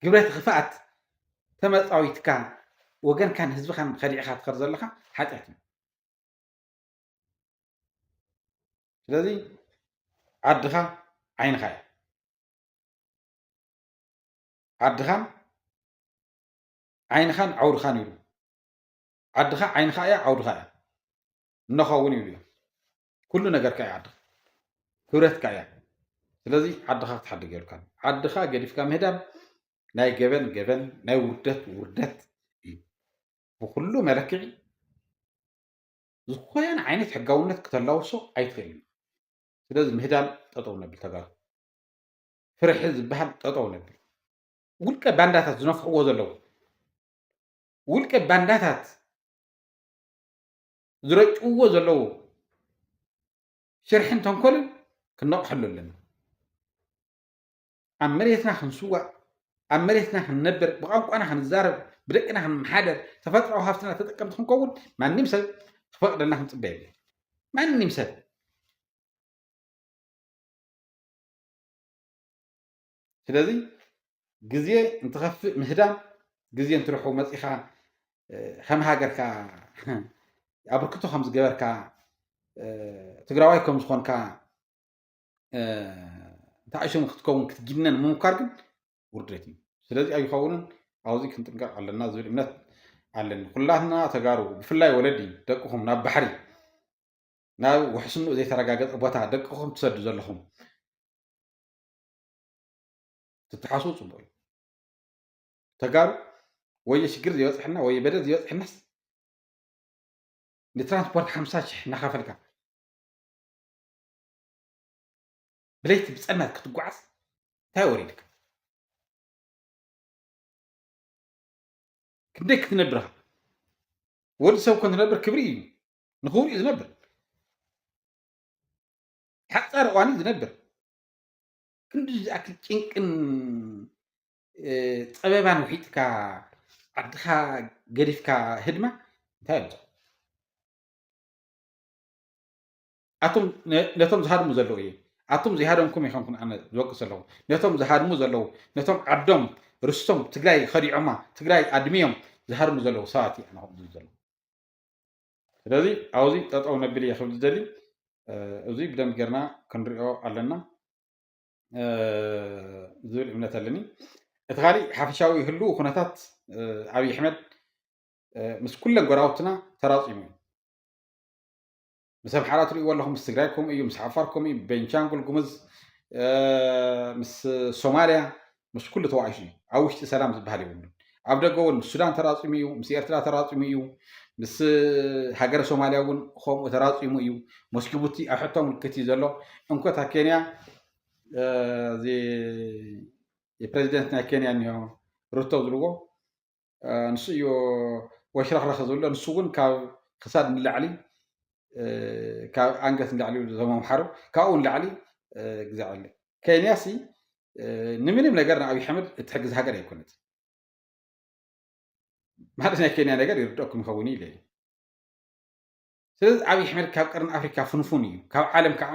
ግብረት ክፍኣት ተመፃዊትካ ወገንካን ህዝብካን ከዲዕካ ትኸድ ዘለካ ሓጢኣት እዩ ስለዚ ዓድኻ ዓይንኻ እያ ዓድኻን ዓይንኻን ዓውድኻን ይብሉ ዓድኻ ዓይንኻ እያ ዓውድኻ እያ እነኸውን ይብሉ እዮም ኩሉ ነገርካ እያ ዓድኻ ክብረትካ እያ ስለዚ ዓድኻ ክትሓድግ የብልካ ዓድኻ ገዲፍካ ምህዳም ናይ ገበን ገበን ናይ ውርደት ውርደት እዩ ብኩሉ መለክዒ ዝኾነ ዓይነት ሕጋውነት ክተላውሶ ኣይትኽእልን ስለዚ ምህዳም ጠጠው ነብል ተጋሩ ፍርሒ ዝበሃል ጠጠው ነብል ውልቀ ባንዳታት ዝነፍሕዎ ዘለዉ ውልቀ ባንዳታት ዝረጭዎ ዘለዉ ሽርሕን ተንኮልን ክነቕሐሉ ኣለና ኣብ መሬትና ክንስዋዕ ኣብ መሬትና ክንነብር ብቋንቋና ክንዛረብ ብደቅና ክንመሓደር ተፈጥሯዊ ሃፍትና ተጠቀምቲ ክንከውን ማንም ሰብ ክፈቅደልና ክንፅበ የብለን ማንም ሰብ ስለዚ ግዜ እንትኸፍእ ምህዳም ግዜ እንትርሑ መፂኻ ከም ሃገርካ ኣበርክቶ ከም ዝገበርካ ትግራዋይ ከም ዝኮንካ እንተኣሽሙ ክትከውን ክትግነን ምምኳር ግን ውርደት እዩ ስለዚ ኣይኸውንን ኣብዚ ክንጥንቀቕ ኣለና ዝብል እምነት ኣለኒ ኩላትና ተጋሩ ብፍላይ ወለዲ ደቅኹም ናብ ባሕሪ ናብ ውሕስንኡ ዘይተረጋገፀ ቦታ ደቅኹም ትሰዱ ዘለኹም ትተሓስቡ ፅቡቅ እዩ ተጋሩ ወየ ሽግር ዘይበፅሐና ወየ በደል ዘይበፅሐናስ ንትራንስፖርት 50,000 እናኸፈልካ ብለይቲ ብፀልማት ክትጓዓዝ እንታይ ወሪድካ ክንደይ ክትነብርካ ወዲ ሰብ እኮ እንትነብር ክብሪ እዩ ንክብሪ እዩ ዝነብር ሓፃር እዋን እዩ ዝነብር ክንዲ ዝኣክል ጭንቅን ፀበባን ውሒጥካ ዓድኻ ገዲፍካ ህድማ እንታይ የምፅእ ኣቶም ነቶም ዝሃድሙ ዘለዉ እየ ኣቶም ዘይሃደምኩም ይኸምኩን ኣነ ዝወቅስ ኣለኹ ነቶም ዝሃድሙ ዘለዉ ነቶም ዓዶም ርስቶም ትግራይ ከዲዖማ ትግራይ ኣድሚዮም ዝሃድሙ ዘለዉ ሰባት እዩ ኣነ ከምዚ ዘለዉ ስለዚ ኣብዚ ጠጠው ነቢል እየ ክብል ዝደሊ እዚ ብደንብ ጌርና ክንሪኦ ኣለና ዝብል እምነት ኣለኒ እቲ ካሊእ ሓፈሻዊ ህልው ኩነታት ኣብይ ኣሕመድ ምስ ኩለን ጎራውትና ተራፂሙ እዩ ምስ ኣምሓራ ትሪእዎ ኣለኹም ምስ ትግራይ ከምኡ እዩ ምስ ዓፋር ከምኡ እዩ ቤንሻንጉል ጉሙዝ ምስ ሶማልያ ምስ ኩሉ ተዋኢሱ እዩ ኣብ ውሽጢ ሰላም ዝበሃል ይብሉን ኣብ ደገ እውን ምስ ሱዳን ተራፂሙ እዩ ምስ ኤርትራ ተራፂሙ እዩ ምስ ሃገረ ሶማልያ እውን ከምኡ ተራፂሙ እዩ ምስ ጅቡቲ ኣብ ሕቶ ምልክት እዩ ዘሎ እንኮታ ኬንያ የፕሬዚደንት ናይ ኬንያ እኒሆ ሩቶ ዝብልዎ ንሱ እዩ ወሽረክረክ ዝብሎ ንሱ እውን ካብ ክሳድ ንላዕሊ ካብ ኣንገት ንላዕሊ ዘመምሓሩ ካብኡ ንላዕሊ ግዛዕ ኣለ ኬንያሲ ንምንም ነገር ንኣብይ ኣሕመድ እትሕግዝ ሃገር ኣይኮነት ማለት ናይ ኬንያ ነገር ይርድአኩም ይኸውን ኢለ ስለዚ ኣብይ ኣሕመድ ካብ ቀርኒ ኣፍሪካ ፍንፉን እዩ ካብ ዓለም ከዓ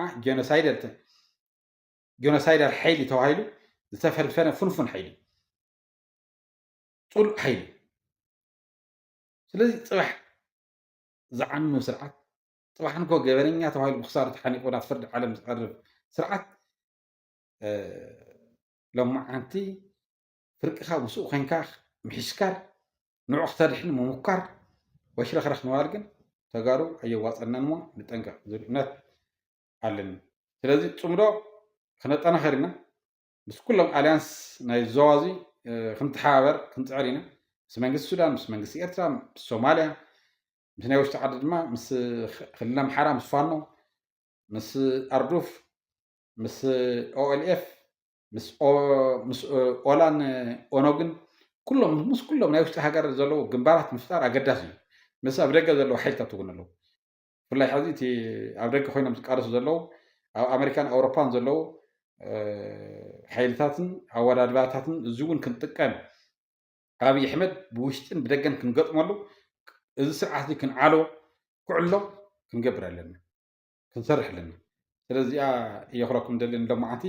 ጆኖሳይዳል ሓይሊ ተባሂሉ ዝተፈልፈለ ፍንፉን ሓይሊ ፅሉእ ሓይሊ ስለዚ ፅባሕ ዝዓኑ ስርዓት ፅባሕ ንኮ ገበነኛ ተባሂሉ ብክሳሩ ተሓኒቁ ናብ ፍርዲ ዓለም ዝቀርብ ስርዓት ሎማዓንቲ ፍርቅኻ ምስኡ ኮንካ ምሕሽካር ንዑ ክተድሕን ምሙኳር ወሽረክረክ ምባል ግን ተጋሩ ኣየዋፀናን እሞ ንጠንቀቕ ዝብል እምነት ኣለኒ ስለዚ ፅምዶ ክነጠናኸር ኢና ምስ ኩሎም ኣልያንስ ናይ ዞባ እዚ ክንተሓባበር ክንፅዕር ኢና ምስ መንግስቲ ሱዳን ምስ መንግስቲ ኤርትራ ምስ ሶማልያ ምስ ናይ ውሽጢ ዓዲ ድማ ምስ ክልል ኣምሓራ ምስ ፋኖ ምስ ኣርዱፍ ምስ ኦኤልኤፍ ምስ ኦላን ኦነግን ኩሎም ምስ ኩሎም ናይ ውሽጢ ሃገር ዘለዉ ግንባራት ምፍጣር ኣገዳሲ እዩ ምስ ኣብ ደገ ዘለዉ ሓይልታት እውን ኣለዉ ብፍላይ ሕዚ እቲ ኣብ ደገ ኮይኖም ዝቃለሱ ዘለዉ ኣብ ኣሜሪካን ኣውሮፓን ዘለዉ ሓይልታትን ኣወዳድባታትን እዚ እውን ክንጥቀም ኣብይ ኣሕመድ ብውሽጥን ብደገን ክንገጥመሉ እዚ ስርዓት ክንዓልዎ ኩዕሎ ክንገብር ኣለና ክንሰርሕ ኣለና ስለዚኣ እየክረኩም ደሊ ሎማዓንቲ